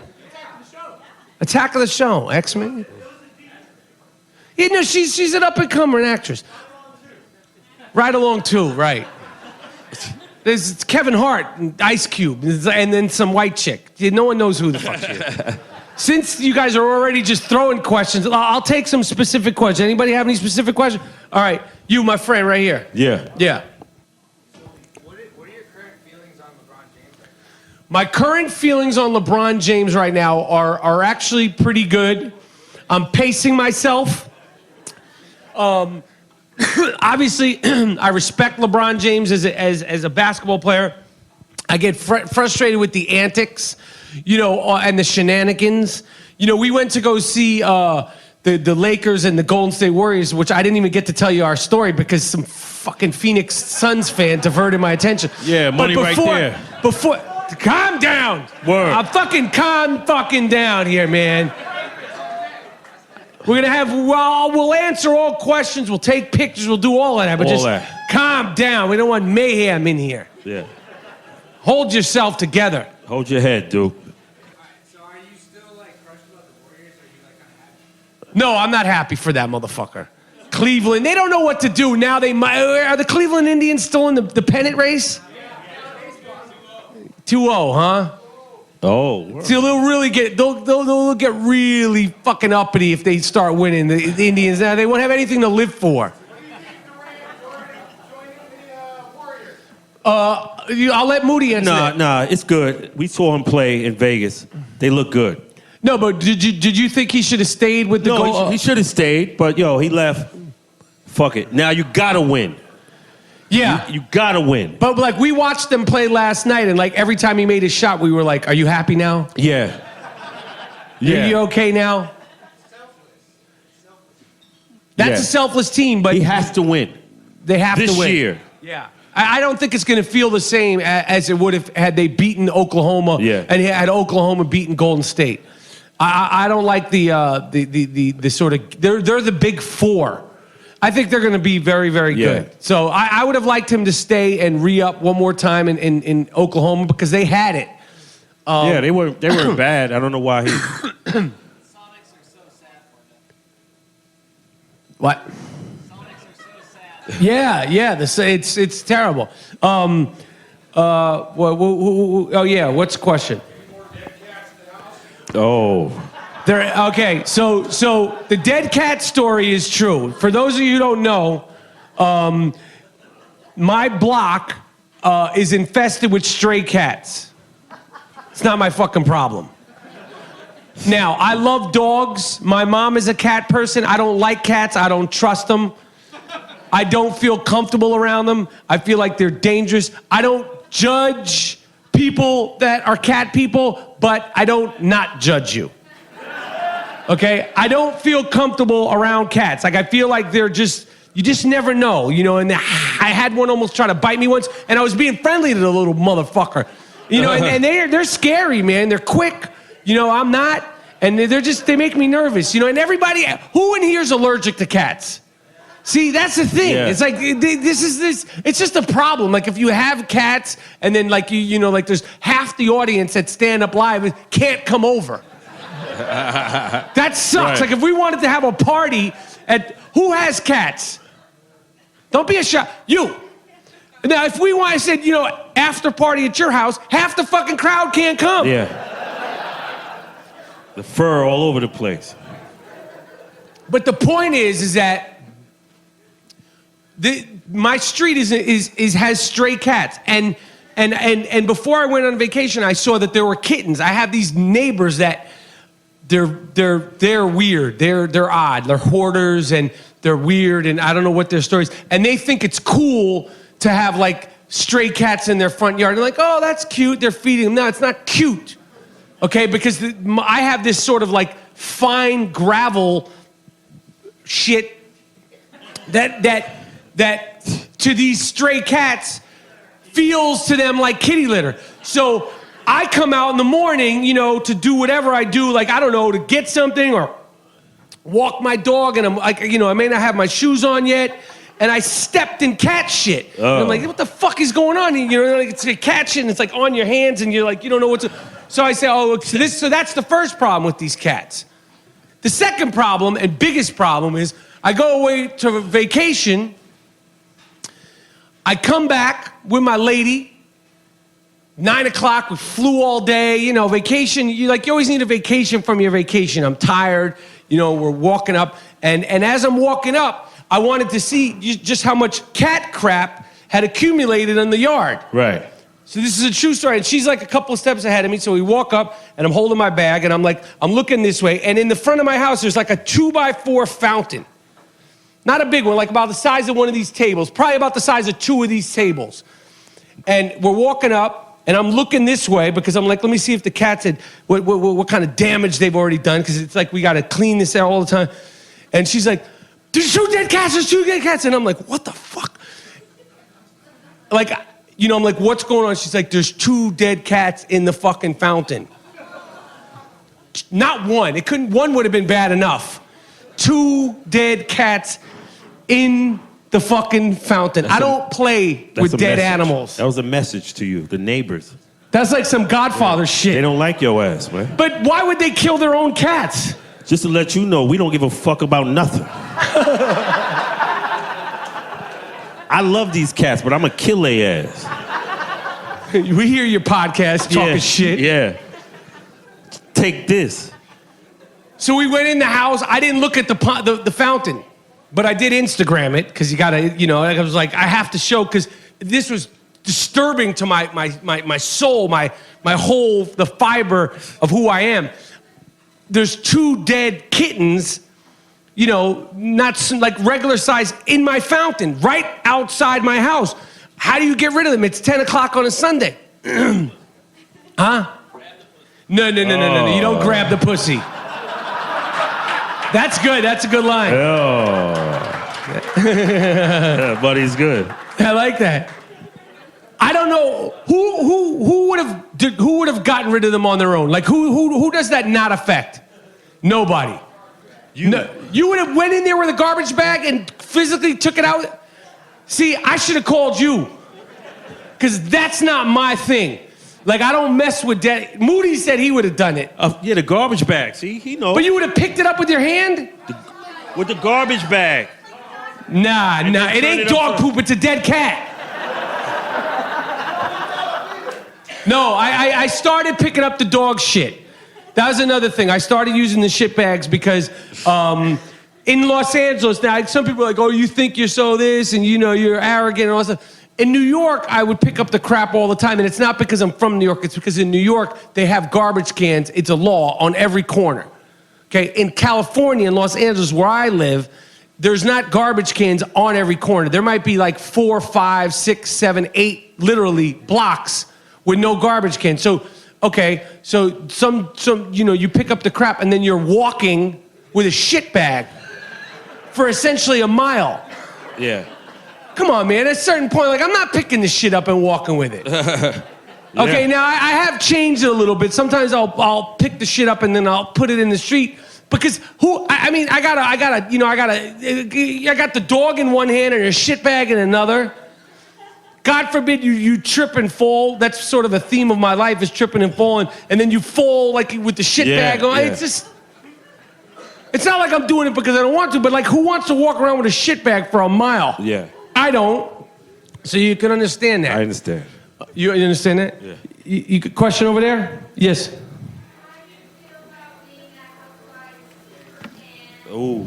Attack of the Show. X-Men? Yeah, no, she's an up-and-comer actress. Ride Along 2, right. There's Kevin Hart and Ice Cube, and then some white chick. No one knows who the fuck she is. Since you guys are already just throwing questions, I'll take some specific questions. Anybody have any specific questions? All right, you, my friend, right here. Yeah. Yeah. What are your current feelings on LeBron James right now? My current feelings on LeBron James right now are actually pretty good. I'm pacing myself. Obviously, I respect LeBron James as a basketball player. I get frustrated with the antics, and the shenanigans. We went to go see the Lakers and the Golden State Warriors, which I didn't even get to tell you our story because some fucking Phoenix Suns fan diverted my attention. Yeah, money right there. Calm down. Word. I'm calm down here, man. We're going to we'll answer all questions. We'll take pictures. We'll do all of that. But calm down. We don't want mayhem in here. Yeah. Hold yourself together. Hold your head, dude. So are you still crushed about the Warriors, or are you kind of happy? No, I'm not happy for that motherfucker. Cleveland, they don't know what to do. Now are the Cleveland Indians still in the pennant race? 2-0, huh? Oh. See, they'll get really fucking uppity if they start winning. The Indians, now they won't have anything to live for. I'll let Moody answer that. Nah, it's good. We saw him play in Vegas. They look good. No, but did you think he should have stayed with the goal? No, he should have stayed, but he left. Fuck it. Now you gotta win. Yeah. You gotta win. But we watched them play last night, and every time he made a shot, we were like, are you happy now? Yeah. Are you okay now? That's a selfless team, but he has to win. They have to win. This year. Yeah. I don't think it's going to feel the same as it would have had they beaten Oklahoma and had Oklahoma beaten Golden State. I don't like the sort of they're the big four. I think they're going to be very, very good. So I would have liked him to stay and re-up one more time in Oklahoma because they had it. They were bad. I don't know why he. Sonics are so sad for them. What? Sonics are so sad. Yeah. It's terrible. What's the question? Oh. Okay, so the dead cat story is true. For those of you who don't know, my block is infested with stray cats. It's not my fucking problem. Now, I love dogs. My mom is a cat person. I don't like cats. I don't trust them. I don't feel comfortable around them. I feel like they're dangerous. I don't judge people that are cat people, but I don't not judge you. Okay? I don't feel comfortable around cats. I feel like you just never know, and I had one almost try to bite me once, and I was being friendly to the little motherfucker. And they're scary, man. They're quick. I'm not. And they make me nervous, and everybody, who in here is allergic to cats? See, that's the thing. Yeah. It's it's just a problem. If you have cats and then there's half the audience that stand up live can't come over. That sucks. Right. If we wanted to have a party who has cats? Don't be a shy. You. Now, if I said, after party at your house, half the fucking crowd can't come. Yeah. The fur all over the place. But the point is that my street has stray cats, and before I went on vacation, I saw that there were kittens. I have these neighbors that they're weird. They're odd. They're hoarders and they're weird and I don't know what their stories. And they think it's cool to have like stray cats in their front yard. They're like, oh, that's cute. They're feeding them. No, it's not cute. Okay, because I have this sort of like fine gravel shit that to these stray cats feels to them like kitty litter. So I come out in the morning, to do whatever I do, like, I don't know, to get something or walk my dog, and I'm like, I may not have my shoes on yet, and I stepped in cat shit. Oh. And I'm like, what the fuck is going on? And, like, it's a cat shit, and it's like on your hands, and you're like, you don't know what to. So I say, so that's the first problem with these cats. The second problem and biggest problem is I go away to vacation. I come back with my lady. 9 o'clock, we flew all day, vacation. You always need a vacation from your vacation. I'm tired, we're walking up. And as I'm walking up, I wanted to see just how much cat crap had accumulated in the yard. Right. So this is a true story. And she's like a couple of steps ahead of me. So we walk up and I'm holding my bag and I'm looking this way. And in the front of my house, there's like a 2x4 fountain. Not a big one, like about the size of one of these tables. Probably about the size of 2 of these tables. And we're walking up. And I'm looking this way because I'm like, let me see if the cats had, what kind of damage they've already done. Because it's like, we got to clean this out all the time. And she's like, there's 2 dead cats, there's 2 dead cats. And I'm like, what the fuck? Like, I'm like, what's going on? She's like, there's 2 dead cats in the fucking fountain. Not one. One would have been bad enough. 2 dead cats in the fucking fountain. I don't play with dead animals. That was a message to you, the neighbors. That's like some Godfather shit. They don't like your ass, man. But why would they kill their own cats? Just to let you know, we don't give a fuck about nothing. I love these cats, but I'm gonna kill their ass. We hear your podcast talking shit. Yeah. Take this. So we went in the house. I didn't look at the fountain. But I did Instagram it because you gotta, I was like, I have to show because this was disturbing to my soul, my whole, the fiber of who I am. There's 2 dead kittens, not like regular size in my fountain, right outside my house. How do you get rid of them? It's 10 o'clock on a Sunday. Huh? No. You don't grab the pussy. That's good. That's a good line. Oh. Yeah, buddy's good. I like that. I don't know who would have gotten rid of them on their own. Like who does that not affect? Nobody. You would have went in there with a garbage bag and physically took it out. See, I should have called you because that's not my thing. Like, I don't mess with dead. Moody said he would have done it. Yeah, the garbage bag. See, he knows. But you would have picked it up with your hand? With the garbage bag. Nah. It ain't dog poop. It's a dead cat. No, I started picking up the dog shit. That was another thing. I started using the shit bags because in Los Angeles, now, some people are like, oh, you think you're so this and, you're arrogant and all that stuff. In New York, I would pick up the crap all the time, and it's not because I'm from New York. It's because in New York, they have garbage cans. It's a law on every corner. Okay, in California, in Los Angeles, where I live, there's not garbage cans on every corner. There might be like 4, 5, 6, 7, 8, literally blocks with no garbage cans. So, okay, so some you pick up the crap, and then you're walking with a shit bag for essentially a mile. Yeah. Come on, man. At a certain point, like, I'm not picking this shit up and walking with it. Okay, now I have changed it a little bit. Sometimes I'll pick the shit up and then I'll put it in the street because I got the dog in one hand and a shit bag in another. God forbid you trip and fall. That's sort of a theme of my life is tripping and falling, and then you fall like with the shit bag on. Yeah. It's not like I'm doing it because I don't want to, but like, who wants to walk around with a shit bag for a mile? Yeah. I don't. So you can understand that. I understand. You understand that? Yeah. You question over there? Yes. Oh.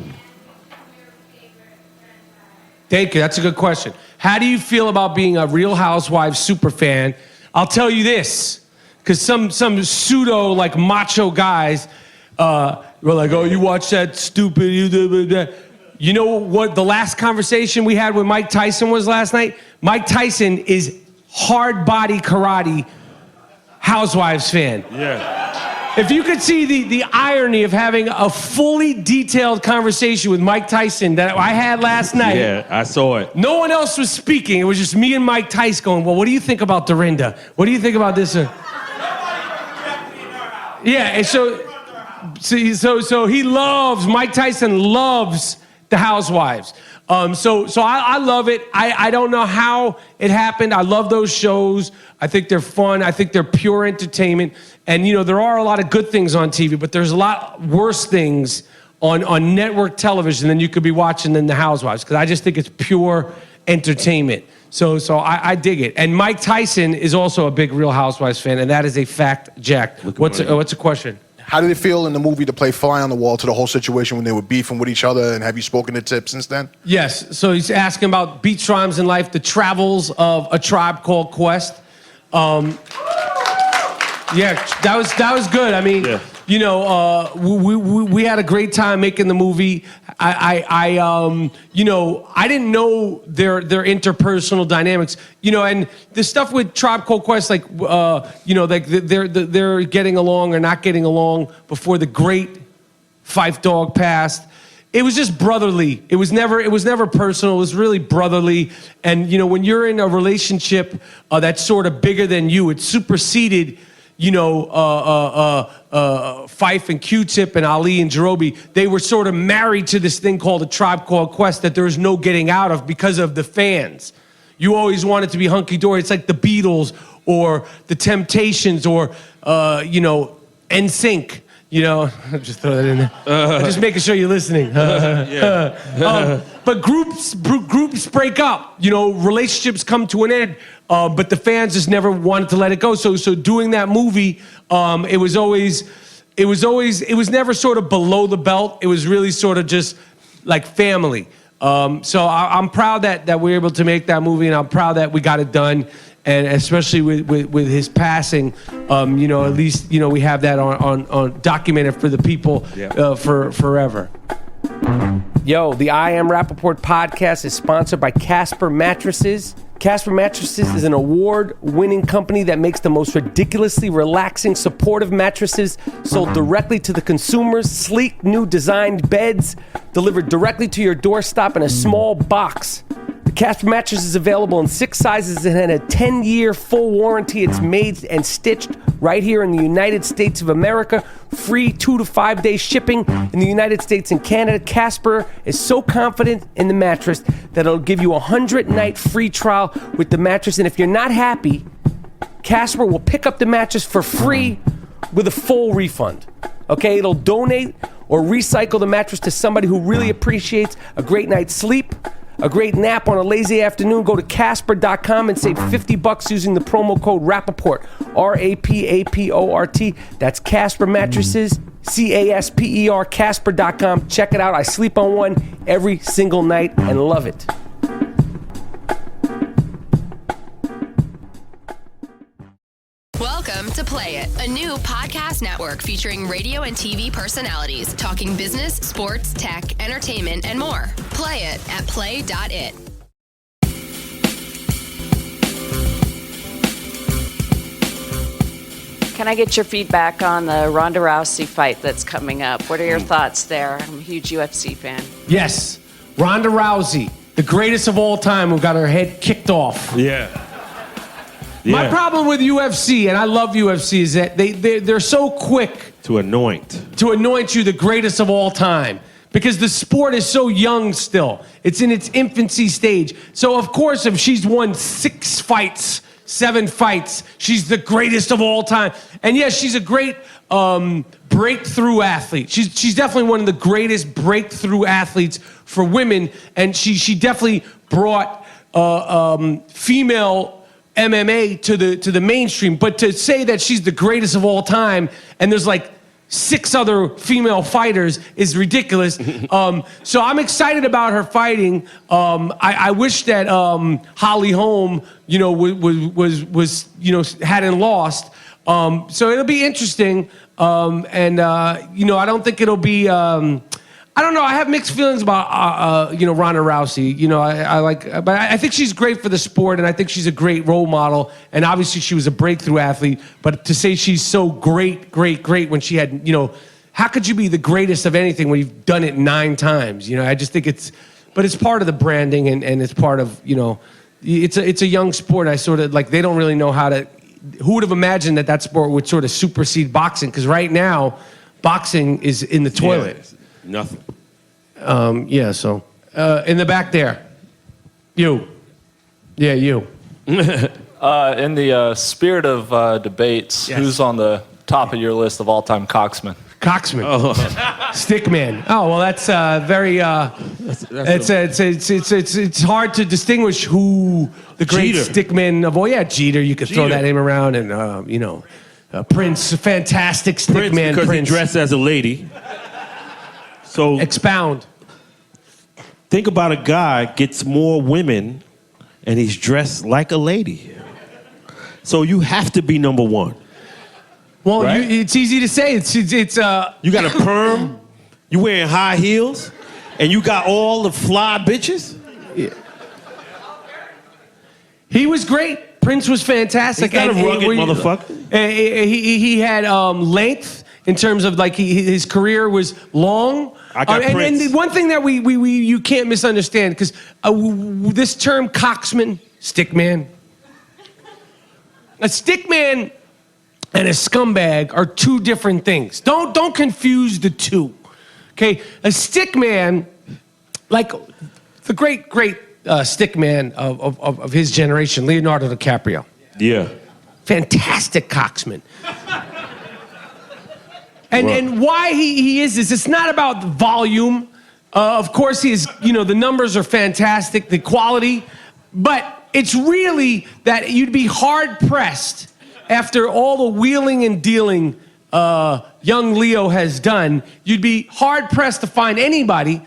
Thank you. That's a good question. How do you feel about being a Real Housewives super fan? I'll tell you this, because some pseudo like macho guys We're like, oh, you watch that stupid. You know what the last conversation we had with Mike Tyson was last night? Mike Tyson is hard body karate Housewives fan. Yeah. If you could see the irony of having a fully detailed conversation with Mike Tyson that I had last night. Yeah, I saw it. No one else was speaking. It was just me and Mike Tyson going, well, what do you think about Dorinda? What do you think about this? Yeah, and so he loves, Mike Tyson loves the Housewives. So I love it. I don't know how it happened. I love those shows. I think they're fun. I think they're pure entertainment. And, you know, there are a lot of good things on TV, but there's a lot worse things on network television than you could be watching than the Housewives, because I just think it's pure entertainment. So I dig it. And Mike Tyson is also a big Real Housewives fan, and that is a fact, Jack. What's a question? How did it feel in the movie to play fly on the wall to the whole situation when they were beefing with each other, and have you spoken to Tip since then? Yes, so he's asking about beach rhymes in life, the travels of A Tribe Called Quest. Yeah, that was good. I mean, yeah. You know, we had a great time making the movie. You know, I didn't know their interpersonal dynamics. You know, and the stuff with Tribe Called Quest, like you know, like they're getting along or not getting along before the great Phife Dawg passed. It was just brotherly. It was never personal. It was really brotherly. And you know, when you're in a relationship that's sort of bigger than you, it superseded. You know, Phife and Q-Tip and Ali and Jarobi, they were sort of married to this thing called A Tribe Called Quest that there was no getting out of because of the fans. You always wanted to be hunky-dory. It's like the Beatles or the Temptations or, you know, NSYNC. You know, just throw that in there. Just making sure you're listening. But groups break up. You know, relationships come to an end. But the fans just never wanted to let it go. So doing that movie, it was never sort of below the belt. It was really sort of just like family. So I'm proud that we were able to make that movie, and I'm proud that we got it done. And especially with his passing, you know, at least, you know, we have that on documented for the people for forever. Yo, the I Am Rapaport podcast is sponsored by Casper Mattresses. Casper Mattresses is an award-winning company that makes the most ridiculously relaxing, supportive mattresses sold directly to the consumers. Sleek, new designed beds delivered directly to your doorstep in a small box. The Casper mattress is available in 6 sizes and had a 10-year full warranty. It's made and stitched right here in the United States of America. Free 2 to 5 day shipping in the United States and Canada. Casper is so confident in the mattress that it'll give you a 100-night free trial with the mattress. And if you're not happy, Casper will pick up the mattress for free with a full refund. Okay, it'll donate or recycle the mattress to somebody who really appreciates a great night's sleep, a great nap on a lazy afternoon. Go to Casper.com and save $50 using the promo code Rapaport, RAPAPORT. That's Casper Mattresses, CASPER, Casper.com. Check it out. I sleep on one every single night and love it. Welcome to Play It, a new podcast network featuring radio and TV personalities talking business, sports, tech, entertainment, and more. Play it at play.it. Can I get your feedback on the Ronda Rousey fight that's coming up? What are your thoughts there? I'm a huge UFC fan. Yes, Ronda Rousey, the greatest of all time, who got her head kicked off. Yeah. My problem with UFC, and I love UFC, is that they're so quick to anoint you the greatest of all time, because the sport is so young still. It's in its infancy stage. So of course, if she's won 6 fights, 7 fights, she's the greatest of all time. And yes, she's a great breakthrough athlete. She's definitely one of the greatest breakthrough athletes for women, and she definitely brought female MMA to the mainstream. But to say that she's the greatest of all time, and there's like 6 other female fighters is ridiculous. So I'm excited about her fighting. I wish that Holly Holm, was hadn't lost. So it'll be interesting. I don't think it'll be. I don't know. I have mixed feelings about Ronda Rousey. But I think she's great for the sport, and I think she's a great role model. And obviously, she was a breakthrough athlete. But to say she's so great when she had, how could you be the greatest of anything when you've done it 9 times? I just think it's part of the branding, and it's part of it's a young sport. I sort of they don't really know how to. Who would have imagined that sport would sort of supersede boxing? Because right now, boxing is in the toilet. Yeah. Nothing. So in the back there, you. Yeah, you. In the spirit of debates, Yes. who's on the top of your list of all-time coxmen? Coxman. Oh. Stickman. Oh, well, that's very. It's hard to distinguish who the great Jeter. stickman of. Oh yeah, Jeter. You could throw Jeter. that name around, and Prince, fantastic stickman. Because Prince. he dressed as a lady. So Expound. think about a guy gets more women, and he's dressed like a lady. So you have to be number one. Well, Right? it's easy to say. It's You got a perm, you wearing high heels, and you got all the fly bitches. He was great. Prince was fantastic. He's not a rugged motherfucker. He had length in terms of his career was long. I got and Prince. the one thing that you can't misunderstand, because this term coxman, stickman, a stickman and a scumbag are 2 different things. Don't confuse the 2. Okay, a stickman, like the great stickman of his generation, Leonardo DiCaprio. Yeah. Fantastic coxman. And why he is this, it's not about the volume. Of course, he is, the numbers are fantastic, the quality, but it's really that you'd be hard-pressed after all the wheeling and dealing young Leo has done. You'd be hard-pressed to find anybody,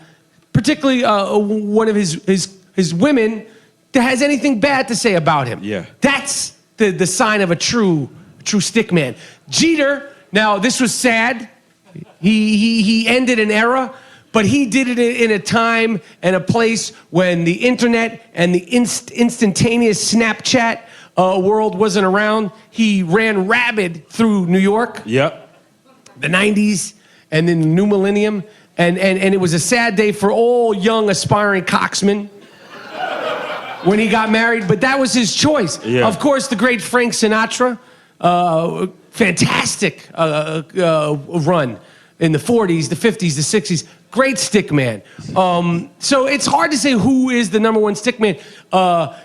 particularly one of his women, that has anything bad to say about him. Yeah. That's the sign of a true stickman. Jeter. Now, this was sad. He ended an era, but he did it in a time and a place when the internet and the instantaneous Snapchat world wasn't around. He ran rabid through New York. Yep. The 90s and then the new millennium. And it was a sad day for all young aspiring coxmen when he got married, but that was his choice. Yeah. Of course, the great Frank Sinatra, fantastic run in the 40s, the 50s, the 60s. Great stickman. So it's hard to say who is the number one stickman.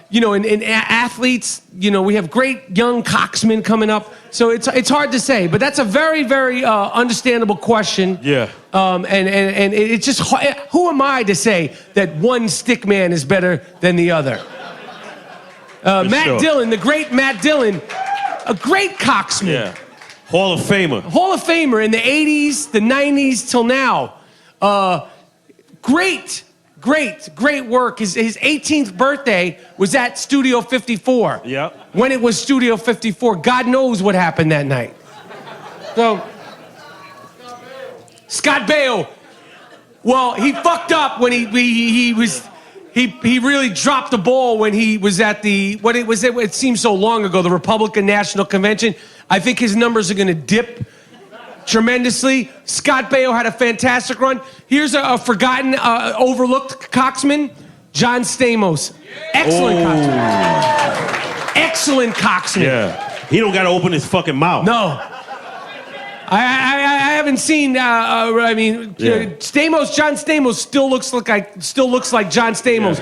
In athletes, we have great young coxmen coming up. So it's hard to say, but that's a very, very understandable question. Yeah. And it's just, who am I to say that one stickman is better than the other? Matt Dillon, the great Matt Dillon, a great coxman. Yeah. Hall of Famer. Hall of Famer in the 80s, the 90s till now. Great work. His 18th birthday was at Studio 54. Yep. When it was Studio 54, God knows what happened that night. So, Scott Baio. Well, he fucked up when he really dropped the ball when he was at it seems so long ago, the Republican National Convention. I think his numbers are going to dip tremendously. Scott Baio had a fantastic run. Here's a forgotten, overlooked coxman, John Stamos. Excellent coxman. Excellent coxman. Yeah. He don't got to open his fucking mouth. No. I haven't seen. John Stamos still looks like John Stamos.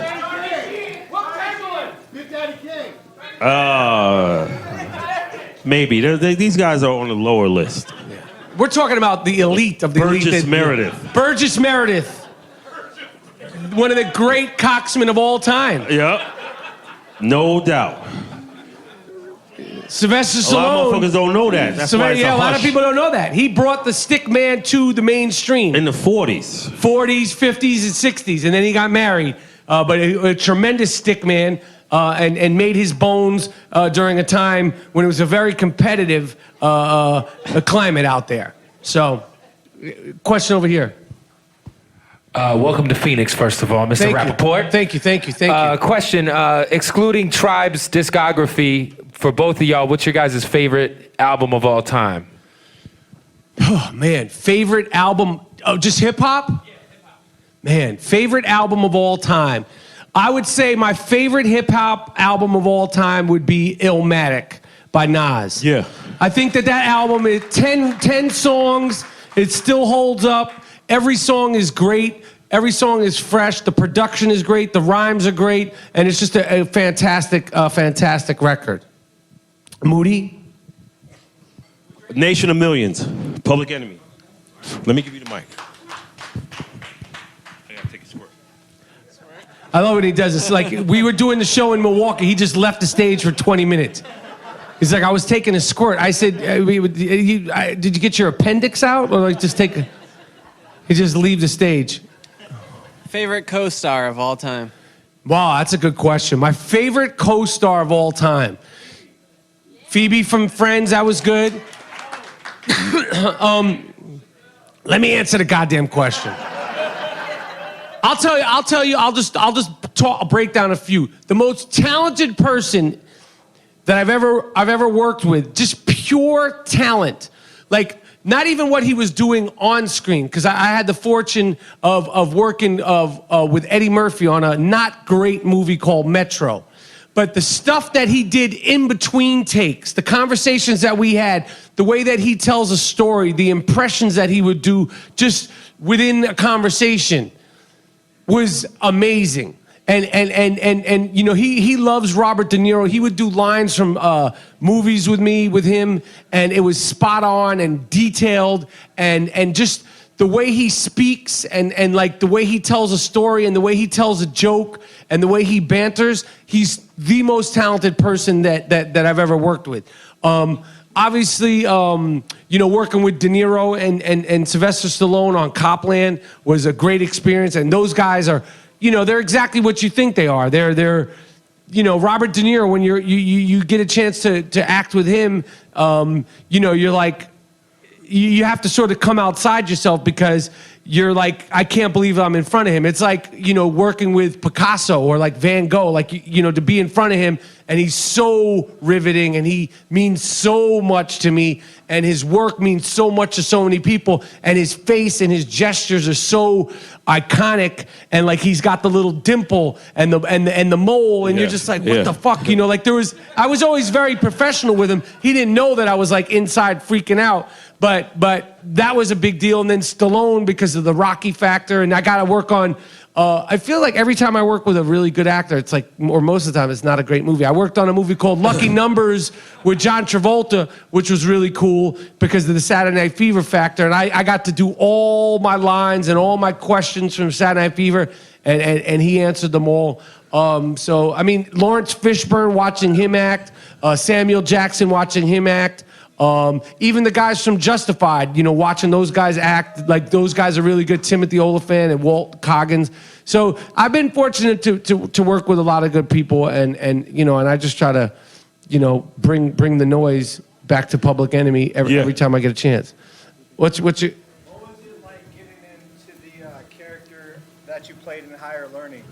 Maybe. These guys are on the lower list. We're talking about the elite of the elite. Burgess Meredith. Burgess Meredith. One of the great coxmen of all time. Yep. No doubt. Sylvester A lot of Stallone. motherfuckers don't know that. That's why it's a lot hush. of people don't know that. He brought the stick man to the mainstream. In the 40s. 40s, 50s, and 60s, and then he got married. But a tremendous stick man, and made his bones during a time when it was a very competitive climate out there. So, question over here. Welcome to Phoenix, first of all, Mr. Rapaport. Thank you. Question, excluding Tribe's discography, for both of y'all, what's your guys' favorite album of all time? Oh, man. Favorite album? Oh, just hip-hop? Yeah, hip-hop. Man, favorite album of all time. I would say my favorite hip-hop album of all time would be Illmatic by Nas. Yeah. I think that album is 10 songs. It still holds up. Every song is great. Every song is fresh. The production is great. The rhymes are great. And it's just a fantastic record. Moody? Nation of Millions. Public Enemy. Let me give you the mic. I gotta take a squirt. I love when he does this. Like, we were doing the show in Milwaukee. He just left the stage for 20 minutes. He's like, I was taking a squirt. I said, did you get your appendix out? Or like just take a... He just leave the stage. Favorite co-star of all time? Wow, that's a good question. My favorite co-star of all time. Phoebe from Friends, that was good. Let me answer the goddamn question. I'll just break down a few. The most talented person that I've ever worked with, just pure talent. Like, not even what he was doing on screen, because I had the fortune of working with Eddie Murphy on a not great movie called Metro. But the stuff that he did in between takes, the conversations that we had, the way that he tells a story, the impressions that he would do just within a conversation was amazing. And you know, he loves Robert De Niro. He would do lines from movies with him, and it was spot on and detailed, and just the way he speaks and like the way he tells a story and the way he tells a joke and the way he banters, he's the most talented person that I've ever worked with. Obviously, you know, working with De Niro and Sylvester Stallone on Copland was a great experience, and those guys are, you know, they're exactly what you think they are. They're you know, Robert De Niro, when you get a chance to act with him, you know, you're like, you have to sort of come outside yourself because you're like, I can't believe I'm in front of him. It's like, you know, working with Picasso or like Van Gogh, like, you know, to be in front of him, and he's so riveting and he means so much to me, and his work means so much to so many people, and his face and his gestures are so iconic, and like he's got the little dimple and the mole, and you're just like, what the fuck, you know? Like I was always very professional with him. He didn't know that I was like inside freaking out, but that was a big deal. And then Stallone, because of the Rocky factor, and I got to work on. I feel like every time I work with a really good actor, it's like, or most of the time, it's not a great movie. I worked on a movie called Lucky Numbers with John Travolta, which was really cool because of the Saturday Night Fever factor. And I got to do all my lines and all my questions from Saturday Night Fever, and he answered them all. So, I mean, Lawrence Fishburne, watching him act, Samuel Jackson, watching him act, even the guys from Justified, you know, watching those guys act, like those guys are really good. Timothy Olyphant and Walt Coggins. So I've been fortunate to work with a lot of good people, and you know, and I just try to, you know, bring the noise back to Public Enemy every time I get a chance. What's your? What was it like getting into the character that you played in Higher Learning?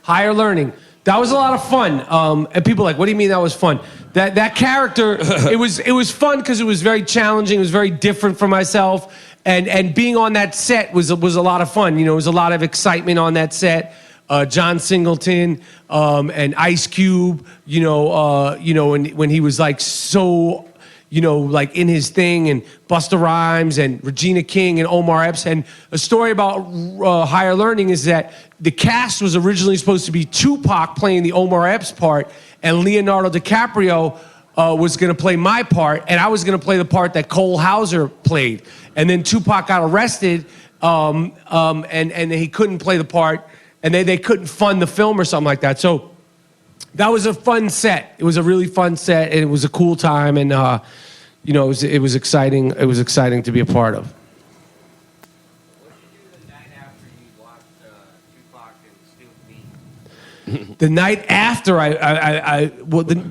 Higher Learning. That was a lot of fun. And people are like, what do you mean that was fun? That character, it was fun because it was very challenging. It was very different from myself. And being on that set was a lot of fun. You know, it was a lot of excitement on that set. John Singleton and Ice Cube, you know, when he was like so, you know, like in his thing, and Busta Rhymes and Regina King and Omar Epps. And a story about Higher Learning is that the cast was originally supposed to be Tupac playing the Omar Epps part, and Leonardo DiCaprio was going to play my part, and I was going to play the part that Cole Hauser played. And then Tupac got arrested, and he couldn't play the part, and they couldn't fund the film or something like that. So that was a fun set. It was a really fun set, and it was a cool time, and you know, it was exciting. It was exciting to be a part of. What did you do the night after you watched Tupac and Snoop meet? The night after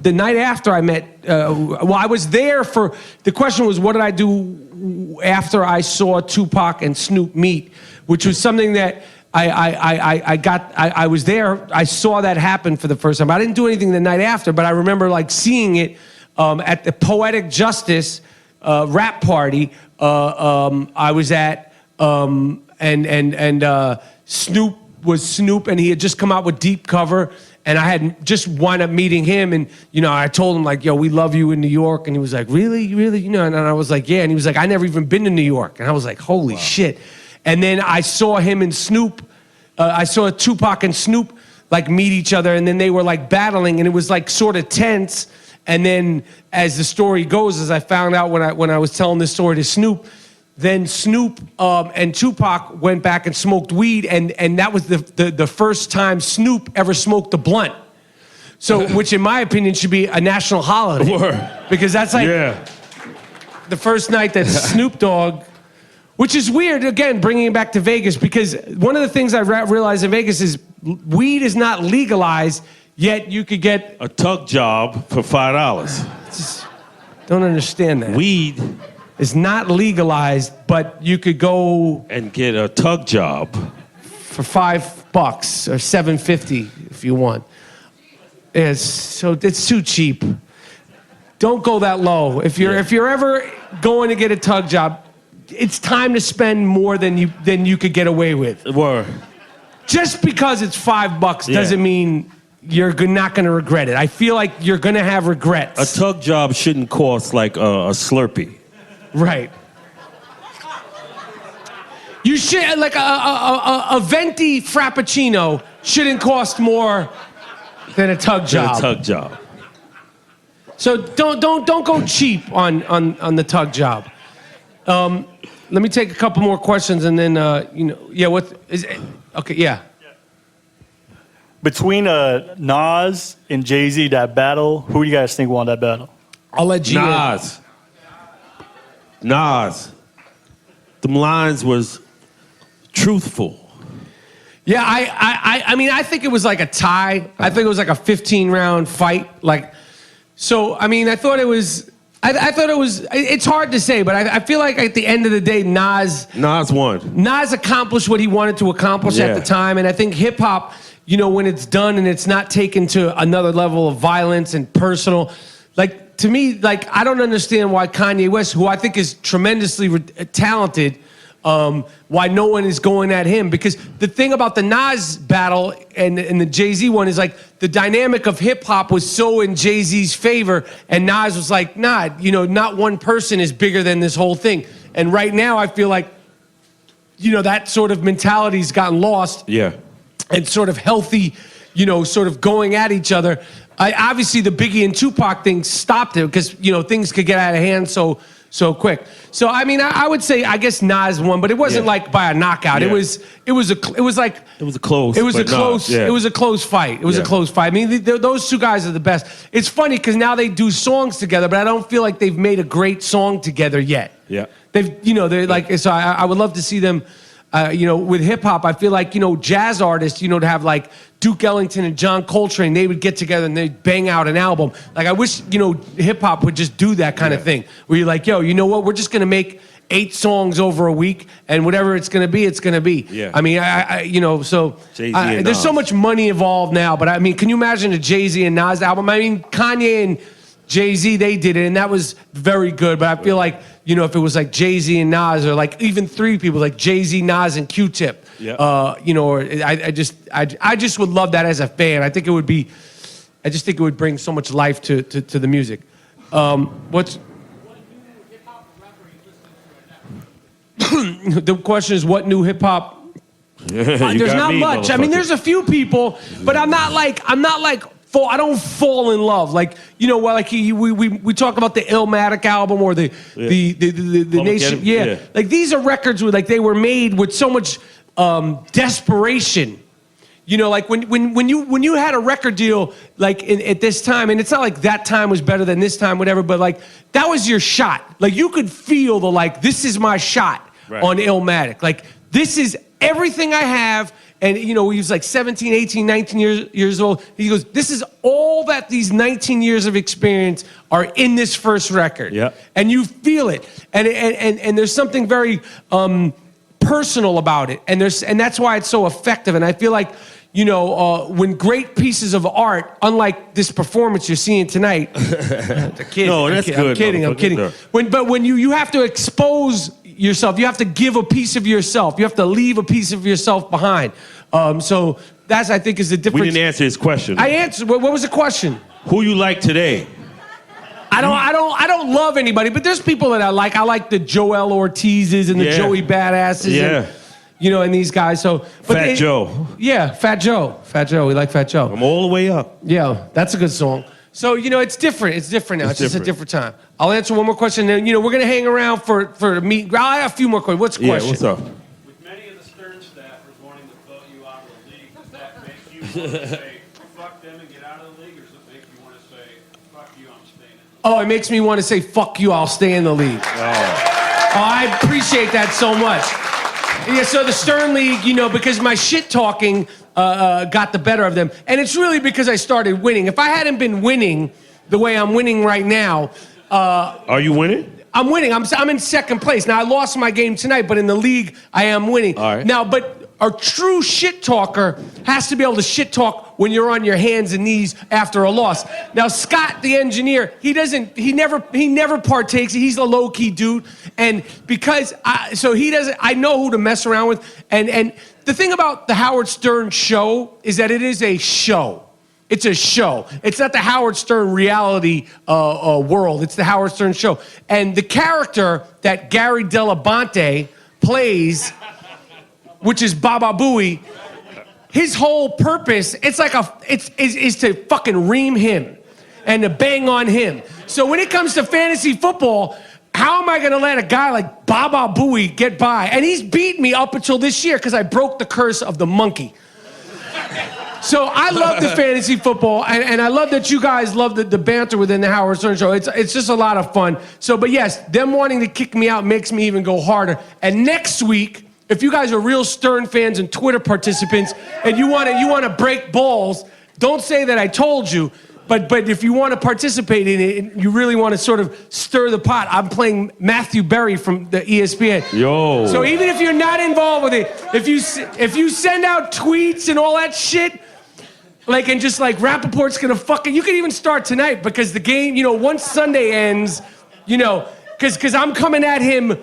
the night after I met, I was there for, the question was, what did I do after I saw Tupac and Snoop meet, which was something that I was there, I saw that happen for the first time. I didn't do anything the night after, but I remember like seeing it at the Poetic Justice rap party I was at, and Snoop was Snoop, and he had just come out with Deep Cover, and I had just wound up meeting him, and you know, I told him like, yo, we love you in New York, and he was like, really, you know, and I was like, yeah, and he was like, I never even been to New York, and I was like, holy shit. And then I saw him and Snoop, I saw Tupac and Snoop like meet each other, and then they were like battling, and it was like sort of tense. And then as the story goes, as I found out when I was telling this story to Snoop, then Snoop and Tupac went back and smoked weed, and that was the first time Snoop ever smoked a blunt. So, which in my opinion should be a national holiday. Because that's like the first night that Snoop Dogg, which is weird, again, bringing it back to Vegas, because one of the things I realized in Vegas is weed is not legalized, yet you could get a tug job for $5. Just don't understand that. Weed is not legalized, but you could go and get a tug job for $5 or $7.50 if you want. It's too cheap. Don't go that low. If you're ever going to get a tug job, it's time to spend more than you could get away with. Word. Just because it's $5 doesn't mean you're not going to regret it. I feel like you're going to have regrets. A tug job shouldn't cost like a Slurpee. Right. You should, like a venti frappuccino shouldn't cost more than a tug job. Than a tug job. So don't go cheap on the tug job. Let me take a couple more questions, and then Between Nas and Jay-Z, that battle, who do you guys think won that battle? I'll let you. Nas. Them lines was truthful. Yeah, I mean, I think it was like a tie. I think it was like a 15-round fight. Like, so, I mean, I thought it was, it's hard to say, but I feel like at the end of the day, Nas won. Nas accomplished what he wanted to accomplish at the time, and I think hip-hop, you know, when it's done and it's not taken to another level of violence and personal, like, to me, like, I don't understand why Kanye West, who I think is tremendously talented, why no one is going at him. Because the thing about the Nas battle and the Jay-Z one is like the dynamic of hip-hop was so in Jay-Z's favor, and Nas was like, nah, you know, not one person is bigger than this whole thing. And right now I feel like, you know, that sort of mentality's gotten lost. Yeah. And sort of healthy, you know, sort of going at each other. Obviously, the Biggie and Tupac thing stopped it because, you know, things could get out of hand so quick. So I mean, I would say I guess Nas won, but it wasn't like by a knockout. Yeah. It was a close fight. It was a close fight. I mean, those two guys are the best. It's funny because now they do songs together, but I don't feel like they've made a great song together yet. Yeah. They're like, so I would love to see them. You know, with hip hop, I feel like, you know, jazz artists, you know, to have like Duke Ellington and John Coltrane, they would get together and they'd bang out an album. Like, I wish, you know, hip hop would just do that kind of thing where you're like, yo, you know what? We're just going to make 8 songs over a week, and whatever it's going to be, it's going to be. Yeah. I mean, you know, so there's so much money involved now, but I mean, can you imagine a Jay-Z and Nas album? I mean, Kanye and Jay-Z, they did it, and that was very good, but I feel like, you know, if it was like Jay-Z and Nas, or like even 3 people, like Jay-Z, Nas, and Q-Tip, you know, or I just would love that as a fan. I just think it would bring so much life to the music. The question is, what new hip hop? There's not much. I mean, there's a few people, but I'm not like. I don't fall in love, like, you know, like we talk about the Illmatic album or the Nation, like these are records where like they were made with so much desperation, You know, like when you had a record deal like at this time, and it's not like that time was better than this time, whatever, but like that was your shot. Like you could feel the like, this is my shot on Illmatic. Like this is everything I have. And you know, he was like 17, 18, 19 years old. He goes, this is all that these 19 years of experience are in this first record. Yeah. And you feel it. And there's something very personal about it. And that's why it's so effective. And I feel like, you know, when great pieces of art, unlike this performance you're seeing tonight, No, that's good. I'm kidding. When you have to expose yourself, you have to give a piece of yourself. You have to leave a piece of yourself behind. So that's, I think, is the difference. We didn't answer his question. I answered. What was the question? Who you like today? I don't love anybody, but there's people that I like. I like the Joel Ortizes and the Joey Badasses. Yeah. And, you know, and these guys. So Fat Joe. Yeah, Fat Joe. Fat Joe. We like Fat Joe. I'm all the way up. Yeah, that's a good song. So, you know, it's different. It's different now. It's just a different time. I'll answer one more question. Then, you know, we're going to hang around for the meet. I have a few more questions. What's the question? What's up? With many of the Stern staffers wanting to vote you out of the league, does that make you want to say, fuck them and get out of the league, or does it make you want to say, fuck you, I'm staying in the league? Oh, it makes me want to say, fuck you, I'll stay in the league. Oh, I appreciate that so much. Yeah, so the Stern League, you know, because my shit talking got the better of them. And it's really because I started winning. If I hadn't been winning the way I'm winning right now... Are you winning? I'm winning. I'm in second place. Now, I lost my game tonight, but in the league, I am winning. All right. Now, but a true shit talker has to be able to shit talk when you're on your hands and knees after a loss. Now, Scott, the engineer, he never partakes. He's a low-key dude. And because, I know who to mess around with. And the thing about the Howard Stern show is that it is a show. It's a show. It's not the Howard Stern reality world. It's the Howard Stern show. And the character that Gary Delabonte plays, which is Baba Booey, his whole purpose, is to fucking ream him and to bang on him. So when it comes to fantasy football, how am I going to let a guy like Baba Booey get by? And he's beaten me up until this year because I broke the curse of the monkey. So I love the fantasy football, and I love that you guys love the banter within the Howard Stern show. It's just a lot of fun. So, but yes, them wanting to kick me out makes me even go harder. And next week, if you guys are real Stern fans and Twitter participants, and you want to break balls, don't say that I told you. But if you want to participate in it, and you really want to sort of stir the pot, I'm playing Matthew Berry from the ESPN. Yo. So even if you're not involved with it, if you send out tweets and all that shit. Like, and just like Rapaport's gonna fucking, you can even start tonight because the game, you know, once Sunday ends, you know, because I'm coming at him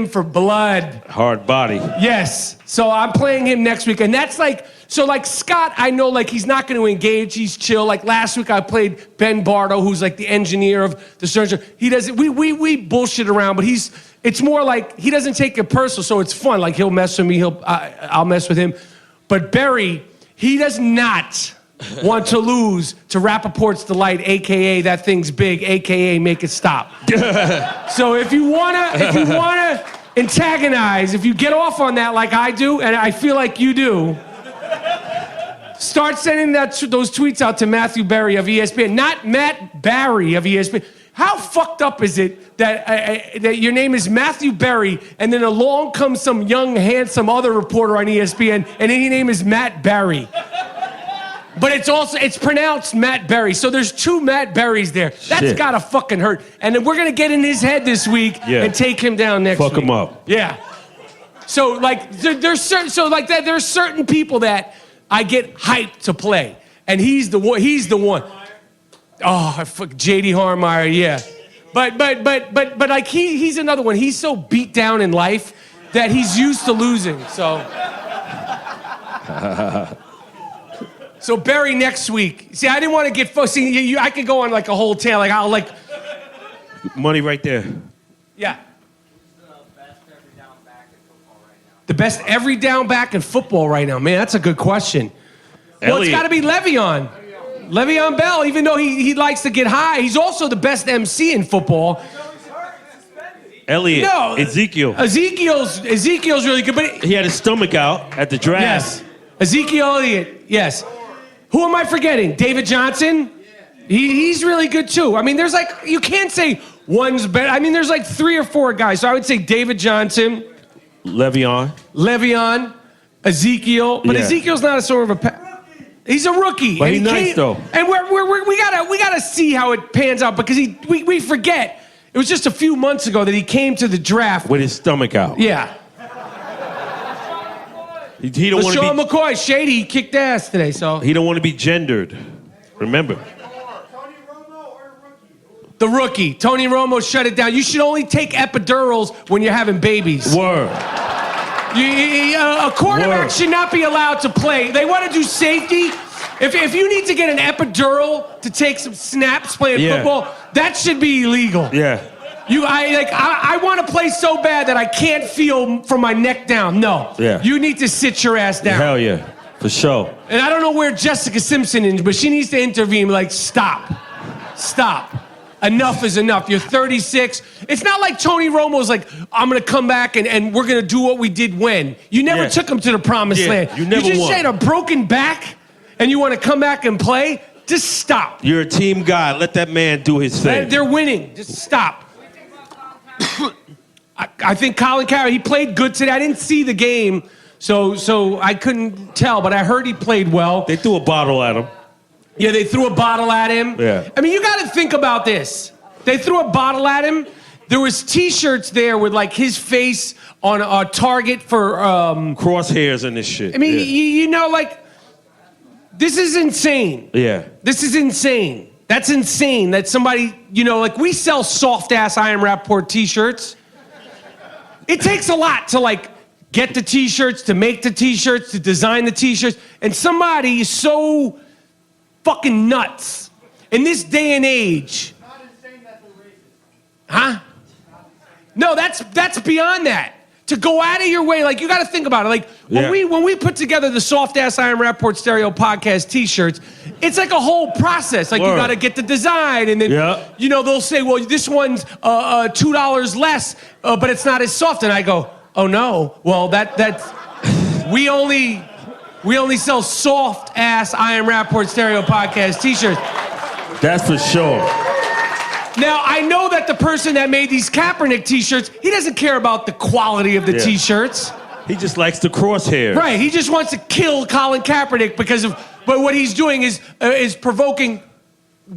for blood. Hard body. Yes. So I'm playing him next week. And that's like, so like Scott, I know like he's not going to engage. He's chill. Like last week I played Ben Bardo, who's like the engineer of the Stern Show. He doesn't, we bullshit around, but it's more like he doesn't take it personal. So it's fun. Like he'll mess with me. I'll mess with him. But Barry, he does not want to lose to Rapaport's Delight, a.k.a. That Thing's Big, a.k.a. Make It Stop. So if you wanna antagonize, if you get off on that like I do, and I feel like you do, start sending those tweets out to Matthew Berry of ESPN, not Matt Barry of ESPN. How fucked up is it that your name is Matthew Berry, and then along comes some young, handsome other reporter on ESPN, and his name is Matt Barry. But it's pronounced Matt Berry. So there's two Matt Berrys there. That's gotta fucking hurt. And then we're gonna get in his head this week and take him down next week. Fuck him up. Yeah. So like there's certain people that I get hyped to play, and he's the one. Oh, fuck J.D. Harmeyer, yeah. But like he's another one. He's so beat down in life that he's used to losing. So Barry next week. See, I didn't want to get I could go on like a whole tale. Like I'll like money right there. Yeah. The best every down back in football right now? The best every down back in football right now, man. That's a good question. Well, it's got to be Le'Veon. Le'Veon Bell, even though he likes to get high, he's also the best MC in football. Elliott. No, Ezekiel's really good, but he had his stomach out at the draft. Yes. Ezekiel Elliott, yes. Who am I forgetting? David Johnson? He's really good too. I mean, there's like, you can't say one's better. I mean, there's like 3 or 4 guys. So I would say David Johnson. Le'Veon. Ezekiel. But Ezekiel's not a sort of a... He's a rookie. But he's nice, though. And we gotta see how it pans out because we forget. It was just a few months ago that he came to the draft. With his stomach out. Yeah. He don't want to be... McCoy, Shady, he kicked ass today, so... He don't want to be gendered. Remember. The rookie. Tony Romo shut it down. You should only take epidurals when you're having babies. Word. A quarterback should not be allowed to play. They want to do safety. If you need to get an epidural to take some snaps playing football, that should be illegal. Yeah. I want to play so bad that I can't feel from my neck down. No. Yeah. You need to sit your ass down. Hell yeah. For sure. And I don't know where Jessica Simpson is, but she needs to intervene. Like, stop. Enough is enough. You're 36. It's not like Tony Romo's like, I'm going to come back and we're going to do what we did when. You never took him to the promised land. You never just won. had a broken back and you want to come back and play? Just stop. You're a team guy. Let that man do his thing. They're winning. Just stop. I think Colin Cowherd, he played good today. I didn't see the game, so I couldn't tell, but I heard he played well. They threw a bottle at him. Yeah, they threw a bottle at him. Yeah. I mean, you got to think about this. They threw a bottle at him. There was T-shirts there with like his face on a target for crosshairs and this shit. I mean, you know, like this is insane. Yeah. This is insane. That's insane that somebody, you know, like we sell soft ass I Am Rapaport T-shirts. It takes a lot to like get the T-shirts, to make the T-shirts, to design the T-shirts, and somebody is so fucking nuts in this day and age. Huh? No, that's beyond that. To go out of your way, like you got to think about it. Like when we put together the soft ass I Am Rapaport Stereo podcast T-shirts, it's like a whole process. Like you got to get the design, and then you know they'll say, well, this one's $2 less, but it's not as soft. And I go, oh no, well that's we only sell soft ass I Am Rapaport Stereo podcast T-shirts. That's for sure. Now, I know that the person that made these Kaepernick T-shirts, he doesn't care about the quality of the T-shirts. He just likes the crosshairs. Right, he just wants to kill Colin Kaepernick but what he's doing is provoking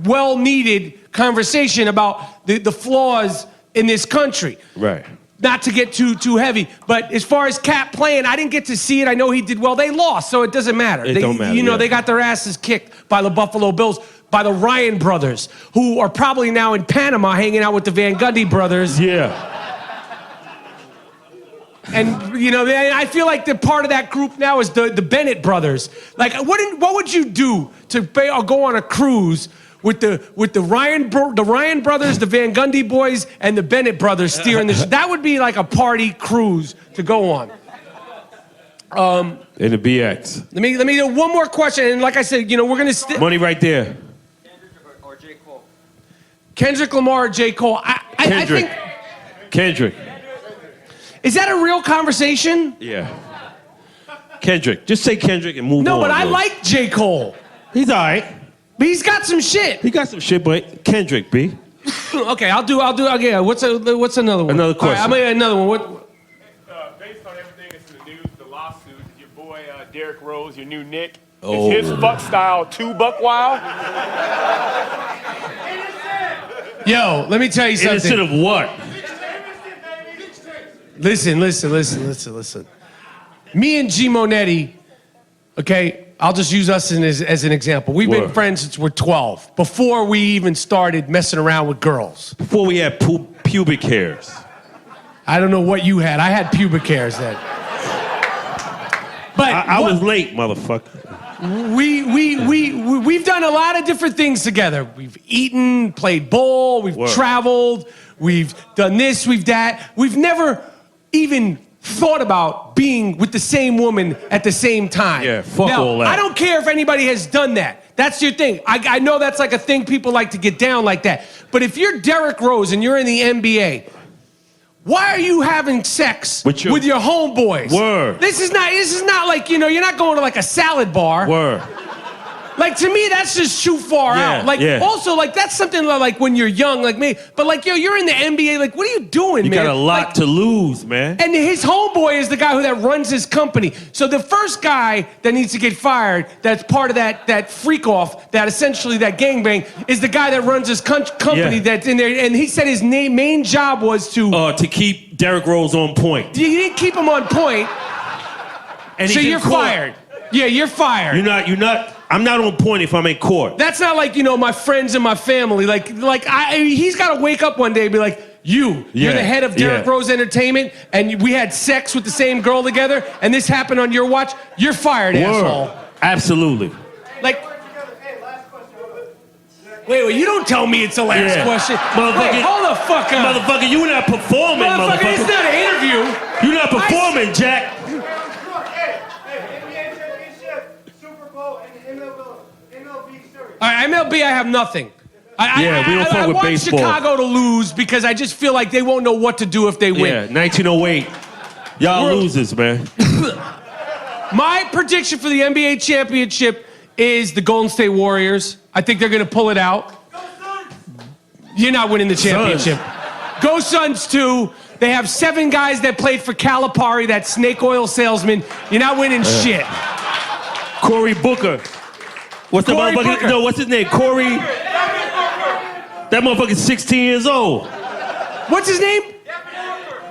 well-needed conversation about the flaws in this country. Right. Not to get too heavy, but as far as Cap playing, I didn't get to see it. I know he did well. They lost, so it doesn't matter. It don't matter. You know, they got their asses kicked by the Buffalo Bills, by the Ryan brothers, who are probably now in Panama hanging out with the Van Gundy brothers. Yeah. And, you know, I feel like the part of that group now is the Bennett brothers. Like, what would you do to go on a cruise with the Ryan brothers, the Van Gundy boys, and the Bennett brothers steering the ship? That would be like a party cruise to go on. In the BX. Let me do one more question, and like I said, you know, we're gonna money right there. Kendrick or J. Cole? Kendrick Lamar or J. Cole. I think. Kendrick. Is that a real conversation? Yeah. Kendrick. Just say Kendrick and move on. No, but I like J. Cole. He's all right. But he's got some shit. He got some shit, but Kendrick, B. Okay, I'll do. Yeah. What's another one? Another question. All right, I'm gonna get another one. What? Based on everything that's in the news, the lawsuit, your boy Derrick Rose, your new Nick, Oh. is his fuck style too buck wild? Yo, let me tell you something. Instead of what? Listen. Me and G Monetti, okay, I'll just use us as an example. We've been friends since we're 12, before we even started messing around with girls. Before we had pubic hairs. I don't know what you had. I had pubic hairs then. But I was late, motherfucker. We've done a lot of different things together. We've eaten, played ball, we've traveled, we've done this, we've that. We've never even thought about being with the same woman at the same time. Yeah, fuck now, all that. I don't care if anybody has done that. That's your thing. I know that's like a thing people like to get down like that. But if you're Derrick Rose and you're in the NBA, Why are you having sex with your homeboys? Word. This is not like, you're not going to like a salad bar. Word. Like, to me, that's just too far out. Like, also, like, that's something like when you're young, like me. But, like, you're in the NBA. Like, what are you doing, You man? got a lot to lose, man. And his homeboy is the guy that runs his company. So the first guy that needs to get fired, that's part of that freak-off, that essentially that gangbang, is the guy that runs his company that's in there. And he said his main job was to keep Derrick Rose on point. You didn't keep him on point. And so you're fired. Yeah, you're fired. You're not. I'm not on point if I'm in court. That's not like, my friends and my family. He's got to wake up one day and be like, you're the head of Derrick Rose Entertainment, and we had sex with the same girl together, and this happened on your watch. You're fired, asshole. Absolutely. Like, wait, you don't tell me it's the last question. Wait, hold the fuck up. Motherfucker, you're not performing, motherfucker. It's not an interview. You're not performing, Jack. All right, MLB, I have nothing. We don't fuck with I want baseball. Chicago to lose because I just feel like they won't know what to do if they win. 1908. Y'all losers, man. My prediction for the NBA championship is the Golden State Warriors. I think they're going to pull it out. You're not winning the championship. Go Suns, too. They have 7 guys that played for Calipari, that snake oil salesman. You're not winning shit. Cory Booker. What's the motherfucker? No, what's his name? Cory. That motherfucker's 16 years old. What's his name?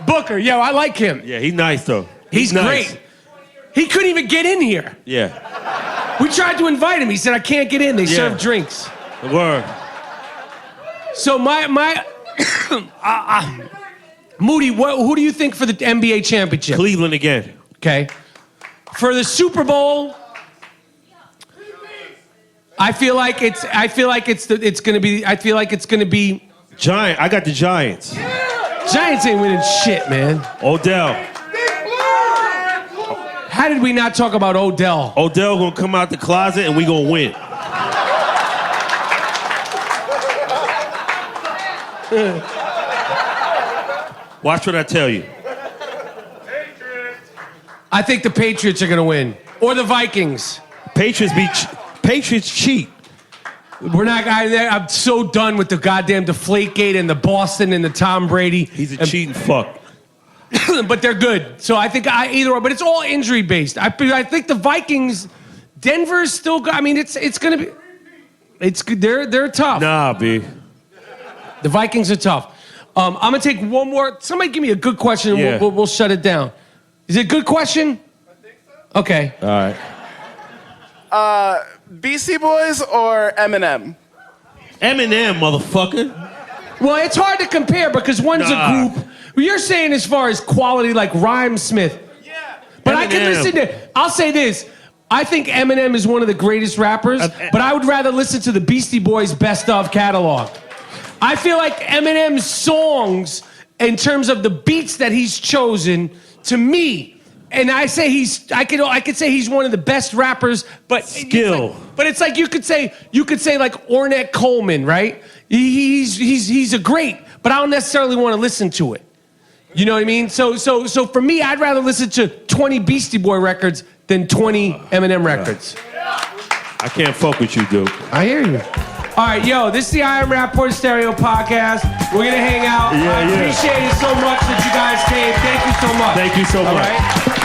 Booker. Yeah, I like him. Yeah, he's nice, though. He's nice. great. He couldn't even get in here. Yeah. We tried to invite him. He said, I can't get in. They serve drinks. Word. So my Moody, who do you think for the NBA championship? Cleveland again. Okay. For the Super Bowl, I feel like it's gonna be Giant. I got the Giants. Giants ain't winning shit, man. Odell. How did we not talk about Odell? Odell gonna come out the closet and we gonna win. Watch what I tell you. I think the Patriots are gonna win, or the Vikings. Patriots cheat. We're not. I'm so done with the goddamn Deflategate and the Boston and the Tom Brady. He's a cheating fuck. But they're good. So I think either or. But it's all injury based. I think the Vikings, Denver's still good. I mean, it's gonna be. It's good. They're tough. Nah, B. The Vikings are tough. I'm gonna take one more. Somebody give me a good question. And we'll shut it down. Is it a good question? I think so. Okay. All right. Beastie Boys or Eminem? Eminem, motherfucker. Well, it's hard to compare because one's a group. You're saying as far as quality, like Rhymesmith. Yeah. But Eminem. I can listen to. I'll say this. I think Eminem is one of the greatest rappers, but I would rather listen to the Beastie Boys' best of catalog. I feel like Eminem's songs, in terms of the beats that he's chosen, to me, and I could say he's one of the best rappers, but skill. It's like you could say like Ornette Coleman, right? He's a great, but I don't necessarily want to listen to it. You know what I mean? So for me, I'd rather listen to 20 Beastie Boy records than 20 Eminem records. I can't fuck with you, dude. I hear you. All right, yo, this is the I Am Rapaport Stereo Podcast. We're going to hang out. I appreciate it so much that you guys came. Thank you so much. Thank you so much. All right?